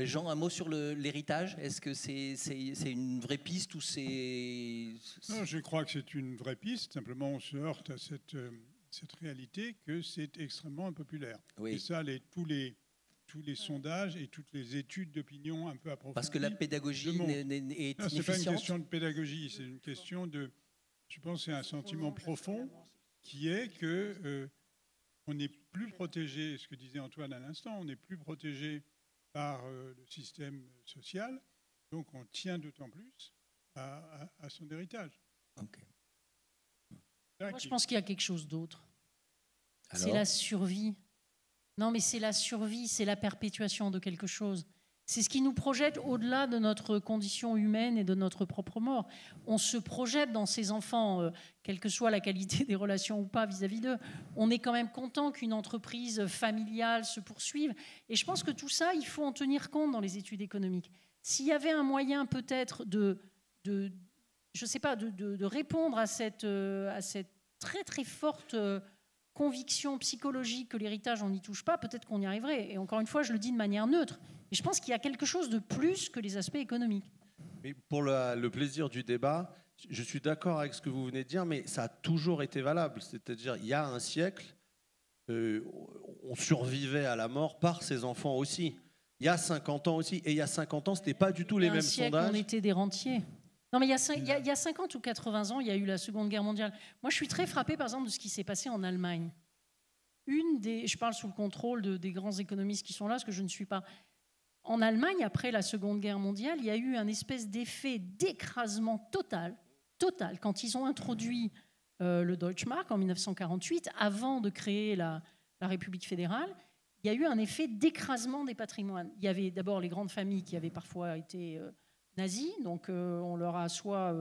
Jean, un mot sur l'héritage. Est-ce que c'est une vraie piste ou c'est... Non, je crois que c'est une vraie piste. Simplement, on se heurte à cette réalité que c'est extrêmement impopulaire. Oui. Et ça, tous les sondages et toutes les études d'opinion un peu approfondies. Parce que la pédagogie est inefficiente. Ce n'est pas une question de pédagogie, c'est une question de... Je pense que c'est un sentiment profond qui est que on n'est plus protégé, ce que disait Antoine à l'instant, on n'est plus protégé par le système social, donc on tient d'autant plus à son héritage. Okay. Moi, je pense qu'il y a quelque chose d'autre. C'est la survie. Non, mais c'est la survie, c'est la perpétuation de quelque chose. C'est ce qui nous projette au-delà de notre condition humaine et de notre propre mort. On se projette dans ces enfants, quelle que soit la qualité des relations ou pas vis-à-vis d'eux. On est quand même content qu'une entreprise familiale se poursuive. Et je pense que tout ça, il faut en tenir compte dans les études économiques. S'il y avait un moyen peut-être je sais pas, de répondre à cette très très forte conviction psychologique que l'héritage, on n'y touche pas, peut-être qu'on y arriverait. Et encore une fois, je le dis de manière neutre. Et je pense qu'il y a quelque chose de plus que les aspects économiques. Mais pour le plaisir du débat, je suis d'accord avec ce que vous venez de dire, mais ça a toujours été valable. C'est-à-dire, il y a un siècle, on survivait à la mort par ses enfants aussi. Il y a 50 ans aussi. Et il y a 50 ans, ce n'était pas du tout les mêmes sondages. On était des rentiers. Non, mais il y a 50 ou 80 ans, il y a eu la Seconde Guerre mondiale. Moi, je suis très frappée, par exemple, de ce qui s'est passé en Allemagne. Je parle sous le contrôle des grands économistes qui sont là, parce que je ne suis pas... En Allemagne, après la Seconde Guerre mondiale, il y a eu un espèce d'effet d'écrasement total, quand ils ont introduit le Deutschmark en 1948, avant de créer la République fédérale. Il y a eu un effet d'écrasement des patrimoines. Il y avait d'abord les grandes familles qui avaient parfois été nazis, donc on leur a soit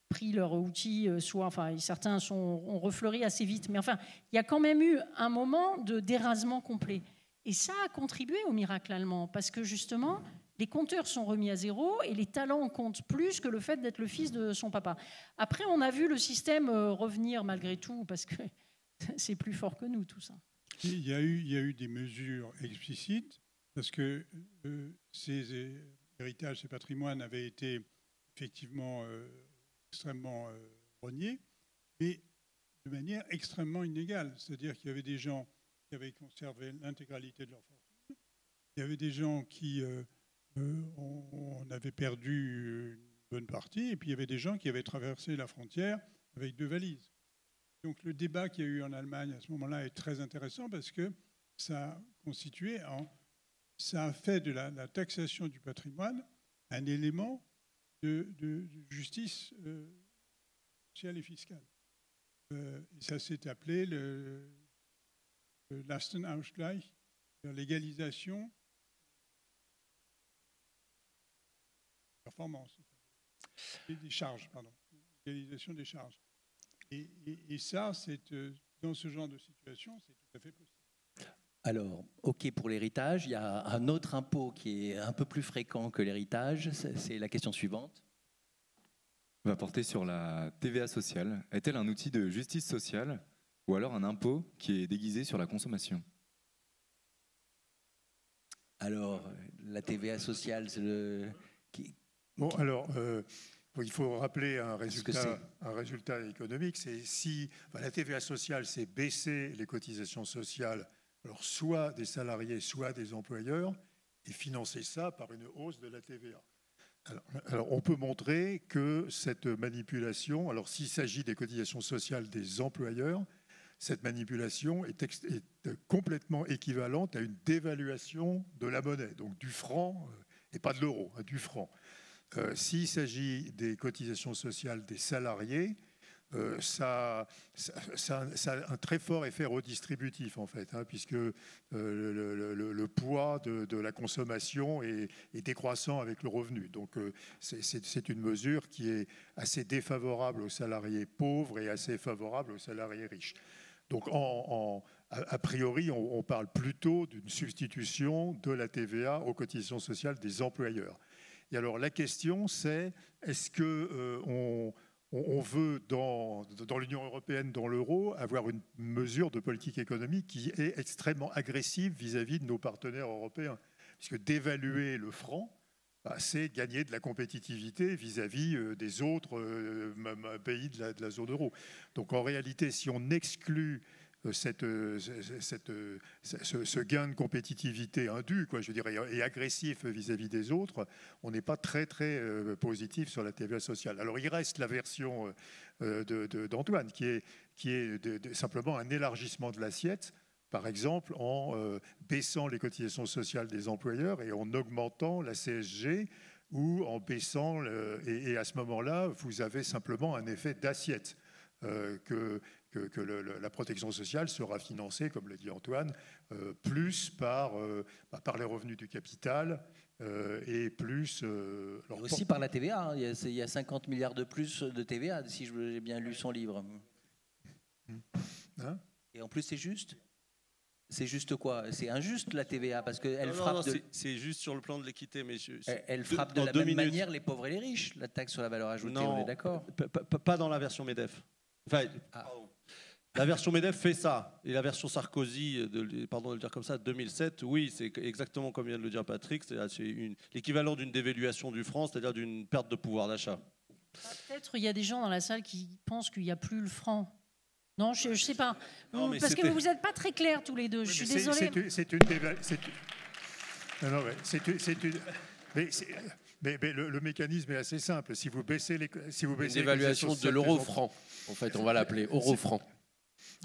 pris leurs outils, soit, certains ont refleuri assez vite. Mais enfin, il y a quand même eu un moment de dérasement complet. Et ça a contribué au miracle allemand, parce que justement, les compteurs sont remis à zéro et les talents comptent plus que le fait d'être le fils de son papa. Après, on a vu le système revenir malgré tout, parce que c'est plus fort que nous, tout ça. Il y a eu des mesures explicites, parce que ces héritages, ces patrimoines avaient été effectivement extrêmement rognés, mais de manière extrêmement inégale. C'est-à-dire qu'il y avait des gens qui avaient conservé l'intégralité de leur fortune, il y avait des gens qui on avait perdu une bonne partie, et puis il y avait des gens qui avaient traversé la frontière avec 2 valises. Donc le débat qu'il y a eu en Allemagne à ce moment-là est très intéressant parce que ça a fait de la taxation du patrimoine un élément de justice sociale et fiscale. Et ça s'est appelé le Lastenausgleich, l'égalisation performance, des charges, pardon, l'égalisation des charges. Et ça, dans ce genre de situation, c'est tout à fait possible. Alors, OK pour l'héritage. Il y a un autre impôt qui est un peu plus fréquent que l'héritage. C'est la question suivante. Va porter sur la TVA sociale. Est-elle un outil de justice sociale ou alors un impôt qui est déguisé sur la consommation? Alors, la TVA sociale, c'est Bon, alors, il faut rappeler un résultat économique. C'est la TVA sociale, c'est baisser les cotisations sociales, alors soit des salariés, soit des employeurs, et financer ça par une hausse de la TVA. Alors, on peut montrer que cette manipulation, alors s'il s'agit des cotisations sociales des employeurs, cette manipulation est complètement équivalente à une dévaluation de la monnaie, donc du franc, et pas de l'euro, du franc. S'il s'agit des cotisations sociales des salariés, ça a un très fort effet redistributif en fait, puisque le poids de la consommation est décroissant avec le revenu. Donc c'est une mesure qui est assez défavorable aux salariés pauvres et assez favorable aux salariés riches. Donc a priori, on parle plutôt d'une substitution de la TVA aux cotisations sociales des employeurs. Et alors la question c'est, est-ce qu'on veut, dans l'Union européenne, dans l'euro, avoir une mesure de politique économique qui est extrêmement agressive vis-à-vis de nos partenaires européens? Puisque dévaluer le franc, c'est gagner de la compétitivité vis-à-vis des autres pays de la zone euro. Donc en réalité, si on exclut ce gain de compétitivité indu, je dirais, et agressif vis-à-vis des autres, on n'est pas très très positif sur la TVA sociale. Alors il reste la version d'Antoine qui est simplement un élargissement de l'assiette, par exemple en baissant les cotisations sociales des employeurs et en augmentant la CSG, ou en baissant, et à ce moment-là, vous avez simplement un effet d'assiette. Que la protection sociale sera financée, comme l'a dit Antoine, plus par les revenus du capital et plus... et aussi par la TVA. Il y a 50 milliards de plus de TVA, si j'ai bien lu son livre. Hein? Et en plus, c'est juste? C'est juste quoi? C'est injuste la TVA parce qu'elle frappe. C'est juste sur le plan de l'équité, mais elle frappe de la même manière les pauvres et les riches. La taxe sur la valeur ajoutée, non, on est d'accord? Pas dans la version MEDEF. Enfin, la version MEDEF fait ça. Et la version Sarkozy, pardon de le dire comme ça, 2007, oui, c'est exactement comme vient de le dire Patrick, c'est l'équivalent d'une dévaluation du franc, c'est-à-dire d'une perte de pouvoir d'achat. Peut-être il y a des gens dans la salle qui pensent qu'il n'y a plus le franc. Non, je ne sais pas. Non, parce que vous n'êtes pas très clairs tous les deux. Je suis désolée. Mais le mécanisme est assez simple. Si vous baissez l'évaluation de l'euro-franc, en fait, on va l'appeler euro-franc.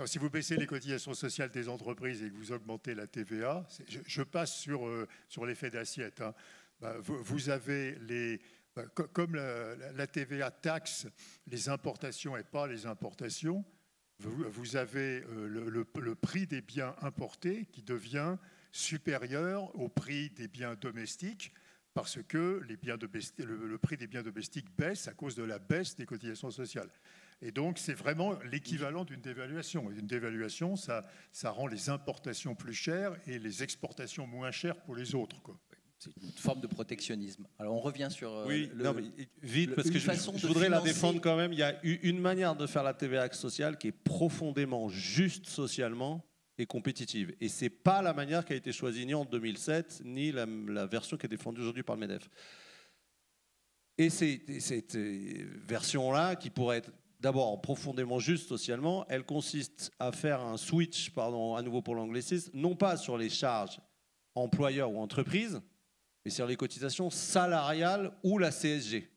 Si vous baissez les cotisations sociales des entreprises et que vous augmentez la TVA, je passe sur l'effet d'assiette. Vous avez comme la TVA taxe les importations et pas les importations, vous avez le prix des biens importés qui devient supérieur au prix des biens domestiques, parce que le prix des biens domestiques baisse à cause de la baisse des cotisations sociales. Et donc, c'est vraiment l'équivalent d'une dévaluation. Et une dévaluation, ça rend les importations plus chères et les exportations moins chères pour les autres, quoi. C'est une forme de protectionnisme. Alors, on revient sur vite, parce que je voudrais la défendre quand même. Il y a une manière de faire la TVA sociale qui est profondément juste socialement et compétitive. Et ce n'est pas la manière qui a été choisie ni en 2007, ni la version qui est défendue aujourd'hui par le MEDEF. Et cette version-là, qui pourrait être d'abord profondément juste socialement, elle consiste à faire un switch, pardon, à nouveau pour l'anglicisme, non pas sur les charges employeurs ou entreprises, mais sur les cotisations salariales ou la CSG.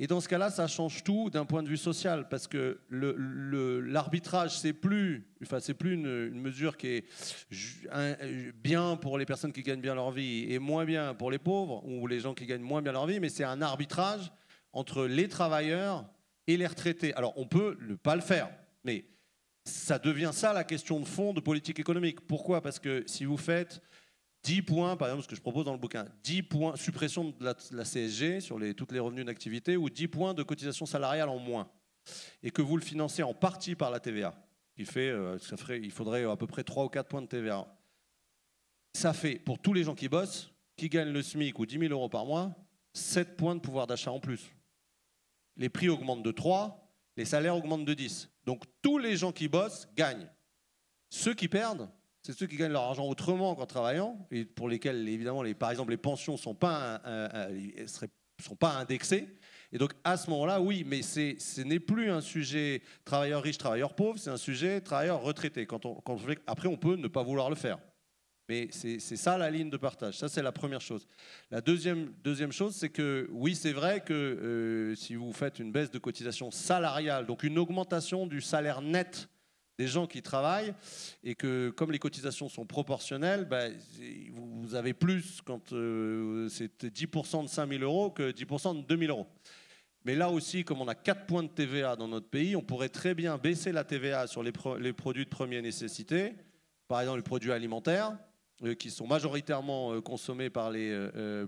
Et dans ce cas-là, ça change tout d'un point de vue social, parce que l'arbitrage, c'est plus une mesure qui est bien pour les personnes qui gagnent bien leur vie et moins bien pour les pauvres ou les gens qui gagnent moins bien leur vie, mais c'est un arbitrage entre les travailleurs et les retraités. Alors, on peut ne pas le faire, mais ça devient ça la question de fond de politique économique. Pourquoi ? Parce que si vous faites 10 points, par exemple, ce que je propose dans le bouquin, 10 points, suppression de la CSG sur tous les revenus d'activité ou 10 points de cotisation salariale en moins, et que vous le financez en partie par la TVA, il faudrait à peu près 3 ou 4 points de TVA. Ça fait, pour tous les gens qui bossent, qui gagnent le SMIC ou 10 000 euros par mois, 7 points de pouvoir d'achat en plus. Les prix augmentent de 3, les salaires augmentent de 10. Donc tous les gens qui bossent gagnent. Ceux qui perdent, c'est ceux qui gagnent leur argent autrement qu'en travaillant, et pour lesquels, évidemment, par exemple, les pensions ne sont pas indexées. Et donc, à ce moment-là, oui, mais ce n'est plus un sujet travailleur riche, travailleur pauvre, c'est un sujet travailleur retraité. Après, on peut ne pas vouloir le faire. Mais c'est ça la ligne de partage. Ça, c'est la première chose. La deuxième chose, c'est que, oui, c'est vrai que si vous faites une baisse de cotisation salariale, donc une augmentation du salaire net des gens qui travaillent, et que comme les cotisations sont proportionnelles, vous avez plus quand c'est 10% de 5 000 euros que 10% de 2 000 euros. Mais là aussi, comme on a 4 points de TVA dans notre pays, on pourrait très bien baisser la TVA sur les produits de première nécessité, par exemple les produits alimentaires, qui sont majoritairement consommés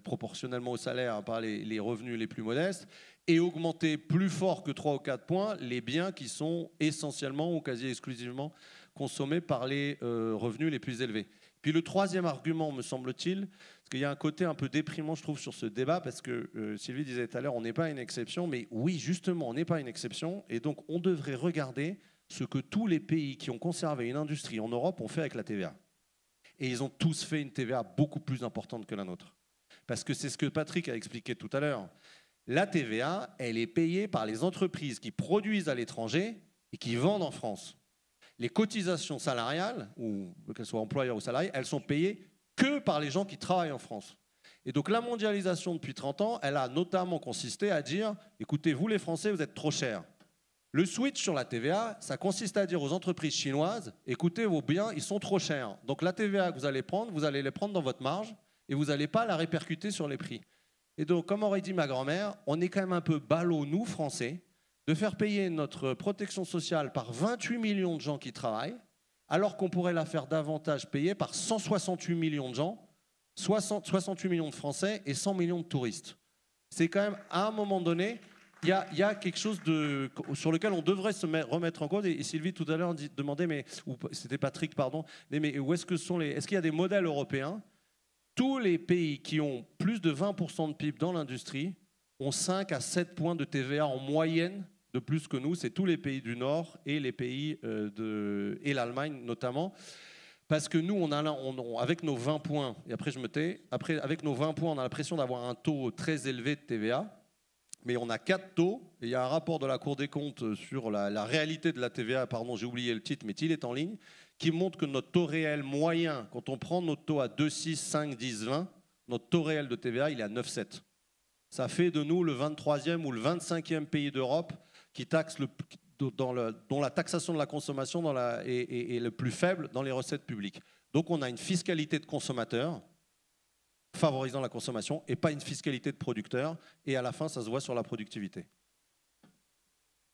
proportionnellement au salaire par les revenus les plus modestes, et augmenter plus fort que 3 ou 4 points les biens qui sont essentiellement ou quasi exclusivement consommés par les revenus les plus élevés. Puis le troisième argument, me semble-t-il, parce qu'il y a un côté un peu déprimant, je trouve, sur ce débat, parce que Sylvie disait tout à l'heure, on n'est pas une exception, mais oui, justement, on n'est pas une exception, et donc on devrait regarder ce que tous les pays qui ont conservé une industrie en Europe ont fait avec la TVA. Et ils ont tous fait une TVA beaucoup plus importante que la nôtre. Parce que c'est ce que Patrick a expliqué tout à l'heure. La TVA, elle est payée par les entreprises qui produisent à l'étranger et qui vendent en France. Les cotisations salariales, ou qu'elles soient employeurs ou salariés, elles sont payées que par les gens qui travaillent en France. Et donc la mondialisation depuis 30 ans, elle a notamment consisté à dire « Écoutez, vous les Français, vous êtes trop chers ». Le switch sur la TVA, ça consiste à dire aux entreprises chinoises « Écoutez, vos biens, ils sont trop chers. Donc la TVA que vous allez prendre, vous allez les prendre dans votre marge et vous n'allez pas la répercuter sur les prix. » Et donc, comme aurait dit ma grand-mère, on est quand même un peu ballot, nous, Français, de faire payer notre protection sociale par 28 millions de gens qui travaillent, alors qu'on pourrait la faire davantage payer par 168 millions de gens, 68 millions de Français et 100 millions de touristes. C'est quand même, à un moment donné, il y a quelque chose sur lequel on devrait se remettre en cause. Et Sylvie, tout à l'heure, demandait, ou c'était Patrick, pardon, mais où est-ce qu'il y a des modèles européens ? Tous les pays qui ont plus de 20% de PIB dans l'industrie ont 5 à 7 points de TVA en moyenne de plus que nous. C'est tous les pays du Nord et les pays et l'Allemagne notamment. Parce que nous, avec nos 20 points, et après je me tais, avec nos 20 points, on a l'impression d'avoir un taux très élevé de TVA. Mais on a 4 taux, et il y a un rapport de la Cour des comptes sur la réalité de la TVA, pardon, j'ai oublié le titre, mais il est en ligne, qui montre que notre taux réel moyen, quand on prend notre taux à 2, 6, 5, 10, 20, notre taux réel de TVA, il est à 9,7. Ça fait de nous le 23e ou le 25e pays d'Europe qui taxe dont la taxation de la consommation est le plus faible dans les recettes publiques. Donc on a une fiscalité de consommateur favorisant la consommation et pas une fiscalité de producteur, et à la fin ça se voit sur la productivité.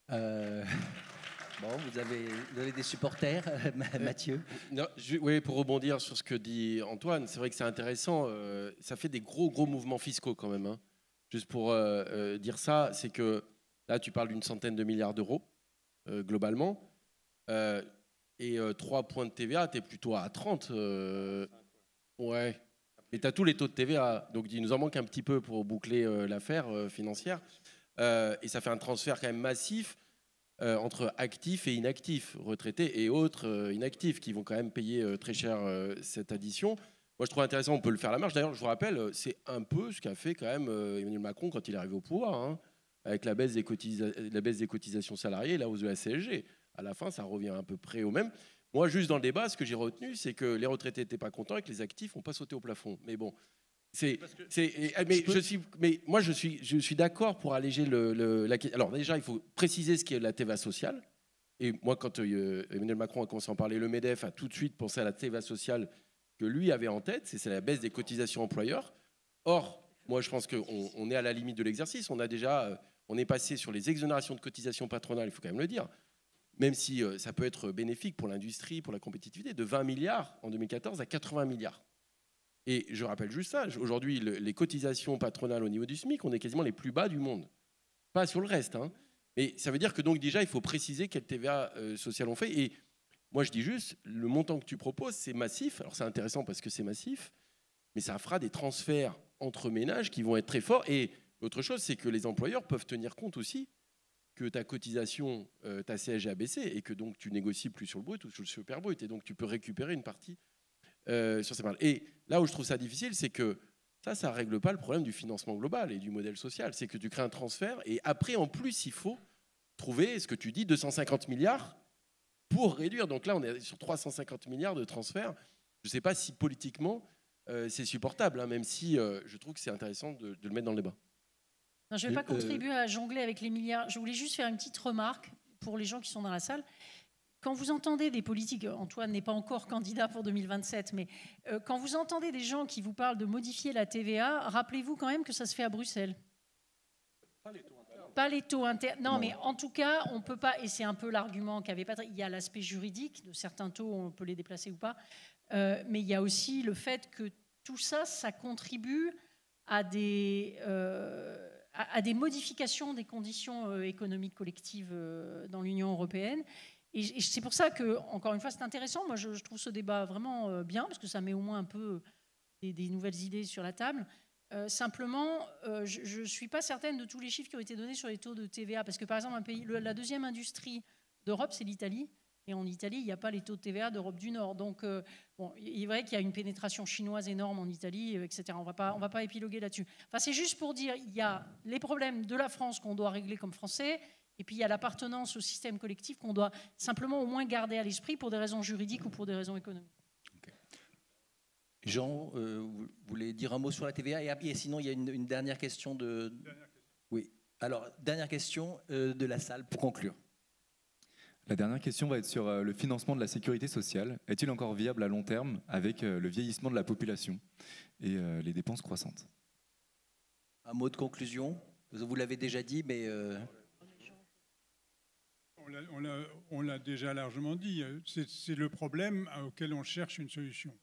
Bon, vous avez des supporters, Mathieu. Non, oui, pour rebondir sur ce que dit Antoine, c'est vrai que c'est intéressant, ça fait des gros mouvements fiscaux quand même, hein. Juste pour dire ça, c'est que là tu parles d'une centaine de milliards d'euros globalement, et 3 points de TVA, tu es plutôt à 30. Ouais. Et tu as tous les taux de TVA, donc il nous en manque un petit peu pour boucler l'affaire financière. Et ça fait un transfert quand même massif entre actifs et inactifs, retraités et autres inactifs, qui vont quand même payer très cher cette addition. Moi, je trouve intéressant, on peut le faire à la marge. D'ailleurs, je vous rappelle, c'est un peu ce qu'a fait quand même Emmanuel Macron quand il est arrivé au pouvoir, hein, avec la baisse des cotisations salariées et la hausse de la CSG. À la fin, ça revient à peu près au même. Moi, juste dans le débat, ce que j'ai retenu, c'est que les retraités n'étaient pas contents et que les actifs n'ont pas sauté au plafond. Mais bon, Mais moi, je suis d'accord pour alléger la question. Alors déjà, il faut préciser ce qu'est la TVA sociale. Et moi, quand Emmanuel Macron a commencé à en parler, le MEDEF a tout de suite pensé à la TVA sociale que lui avait en tête, c'est la baisse des cotisations employeurs. Or, moi, je pense qu'on est à la limite de l'exercice. On est passé sur les exonérations de cotisations patronales, il faut quand même le dire, même si ça peut être bénéfique pour l'industrie, pour la compétitivité, de 20 milliards en 2014 à 80 milliards. Et je rappelle juste ça, aujourd'hui, les cotisations patronales au niveau du SMIC, on est quasiment les plus bas du monde. Pas sur le reste, hein. Mais ça veut dire que donc déjà, il faut préciser quelle TVA sociale on fait. Et moi, je dis juste, le montant que tu proposes, c'est massif. Alors c'est intéressant parce que c'est massif, mais ça fera des transferts entre ménages qui vont être très forts. Et l'autre chose, c'est que les employeurs peuvent tenir compte aussi que ta cotisation, ta CSG a baissé et que donc tu négocies plus sur le brut ou sur le super brut. Et donc tu peux récupérer une partie sur ces marges. Et là où je trouve ça difficile, c'est que ça ne règle pas le problème du financement global et du modèle social. C'est que tu crées un transfert et après, en plus, il faut trouver, ce que tu dis, 250 milliards pour réduire. Donc là, on est sur 350 milliards de transferts. Je ne sais pas si politiquement, c'est supportable, hein, même si je trouve que c'est intéressant de le mettre dans le débat. Non, je ne vais pas contribuer à jongler avec les milliards. Je voulais juste faire une petite remarque pour les gens qui sont dans la salle. Quand vous entendez des politiques, Antoine n'est pas encore candidat pour 2027, mais quand vous entendez des gens qui vous parlent de modifier la TVA, rappelez-vous quand même que ça se fait à Bruxelles. Pas les taux internes. Non, mais en tout cas, on ne peut pas, et c'est un peu l'argument qu'avait Patrick, il y a l'aspect juridique de certains taux, on peut les déplacer ou pas, mais il y a aussi le fait que tout ça, ça contribue à des modifications des conditions économiques collectives dans l'Union européenne. Et c'est pour ça que, encore une fois, c'est intéressant. Moi, je trouve ce débat vraiment bien, parce que ça met au moins un peu des nouvelles idées sur la table. Simplement, je ne suis pas certaine de tous les chiffres qui ont été donnés sur les taux de TVA, parce que, par exemple, la deuxième industrie d'Europe, c'est l'Italie. Et en Italie, il n'y a pas les taux de TVA d'Europe du Nord. Donc, bon, il est vrai qu'il y a une pénétration chinoise énorme en Italie, etc. On ne va pas épiloguer là-dessus. Enfin, c'est juste pour dire il y a les problèmes de la France qu'on doit régler comme Français, et puis il y a l'appartenance au système collectif qu'on doit simplement au moins garder à l'esprit pour des raisons juridiques ou pour des raisons économiques. Okay. Jean, vous voulez dire un mot sur la TVA et sinon, il y a une dernière question de... Oui. Alors, dernière question de la salle pour conclure. La dernière question va être sur le financement de la sécurité sociale. Est-il encore viable à long terme avec le vieillissement de la population et les dépenses croissantes? Un mot de conclusion. Vous l'avez déjà dit, mais... On l'a déjà largement dit. C'est le problème auquel on cherche une solution.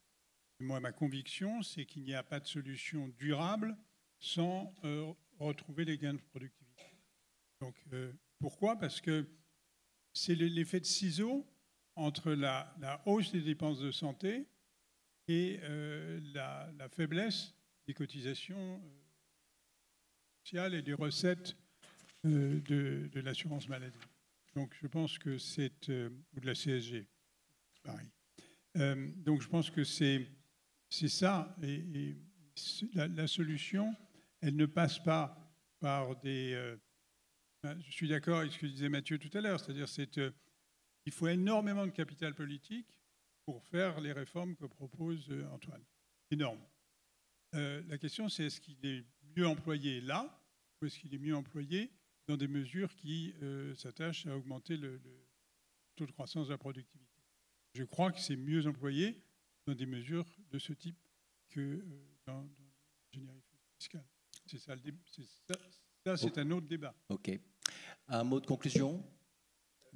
Moi, ma conviction, c'est qu'il n'y a pas de solution durable sans retrouver les gains de productivité. Donc, pourquoi? Parce que c'est l'effet de ciseau entre la hausse des dépenses de santé et la faiblesse des cotisations sociales et des recettes de l'assurance maladie. Donc je pense que c'est... ou de la CSG, pareil. Donc je pense que c'est ça. Et la solution, elle ne passe pas par des... je suis d'accord avec ce que disait Mathieu tout à l'heure, c'est-à-dire il faut énormément de capital politique pour faire les réformes que propose Antoine. Énorme. La question, c'est est-ce qu'il est mieux employé là ou est-ce qu'il est mieux employé dans des mesures qui s'attachent à augmenter le taux de croissance de la productivité. Je crois que c'est mieux employé dans des mesures de ce type que dans l'ingénierie fiscale. C'est ça, c'est un autre débat. OK. Un mot de conclusion?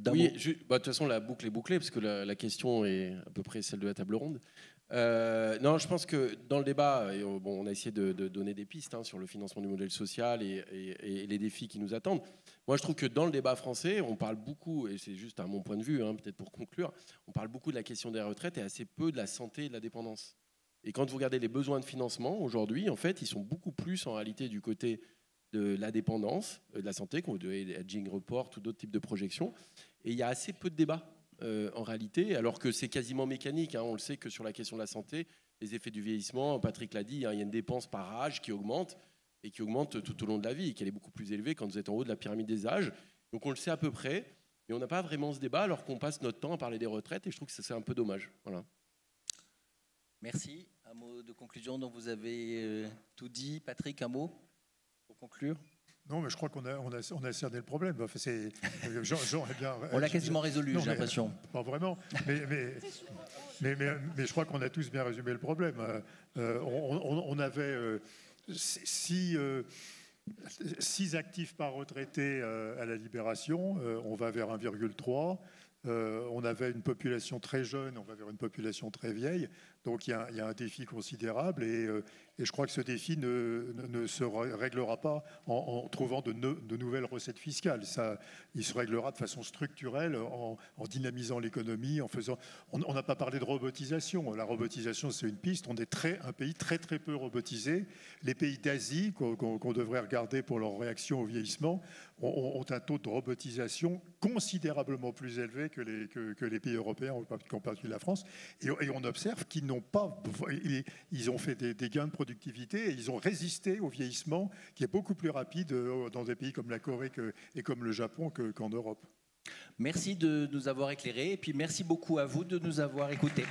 Oui, de toute façon, la boucle est bouclée, parce que la question est à peu près celle de la table ronde. Non, je pense que dans le débat, on a essayé de donner des pistes sur le financement du modèle social et les défis qui nous attendent. Moi, je trouve que dans le débat français, on parle beaucoup, et c'est juste à mon point de vue, peut-être pour conclure, on parle beaucoup de la question des retraites et assez peu de la santé et de la dépendance. Et quand vous regardez les besoins de financement, aujourd'hui, en fait, ils sont beaucoup plus en réalité du côté de la dépendance, de la santé, comme de Aging Report ou d'autres types de projections. Et il y a assez peu de débats. En réalité, alors que c'est quasiment mécanique. On le sait que sur la question de la santé, les effets du vieillissement, Patrick l'a dit, il y a une dépense par âge qui augmente et qui augmente tout au long de la vie et qu'elle est beaucoup plus élevée quand vous êtes en haut de la pyramide des âges. Donc on le sait à peu près, mais on n'a pas vraiment ce débat alors qu'on passe notre temps à parler des retraites et je trouve que c'est un peu dommage. Voilà. Merci. Un mot de conclusion, donc vous avez tout dit. Patrick, un mot pour conclure? Non, mais je crois qu'on a cerné le problème. Enfin, on l'a quasiment résolu, j'ai l'impression. Pas vraiment. Mais je crois qu'on a tous bien résumé le problème. On avait 6 actifs par retraité à la Libération. On va vers 1,3. On avait une population très jeune, on va vers une population très vieille. Donc il y a un défi considérable et je crois que ce défi ne se réglera pas en trouvant de nouvelles recettes fiscales. Il se réglera de façon structurelle en dynamisant l'économie, en faisant... On n'a pas parlé de robotisation. La robotisation, c'est une piste. On est un pays très très peu robotisé. Les pays d'Asie, qu'on devrait regarder pour leur réaction au vieillissement, ont un taux de robotisation considérablement plus élevé que les pays européens, en particulier la France. Et on observe qu'ils n'ont pas... Ils ont fait des gains de productivité et ils ont résisté au vieillissement qui est beaucoup plus rapide dans des pays comme la Corée et comme le Japon qu'en Europe. Merci de nous avoir éclairés et puis merci beaucoup à vous de nous avoir écoutés.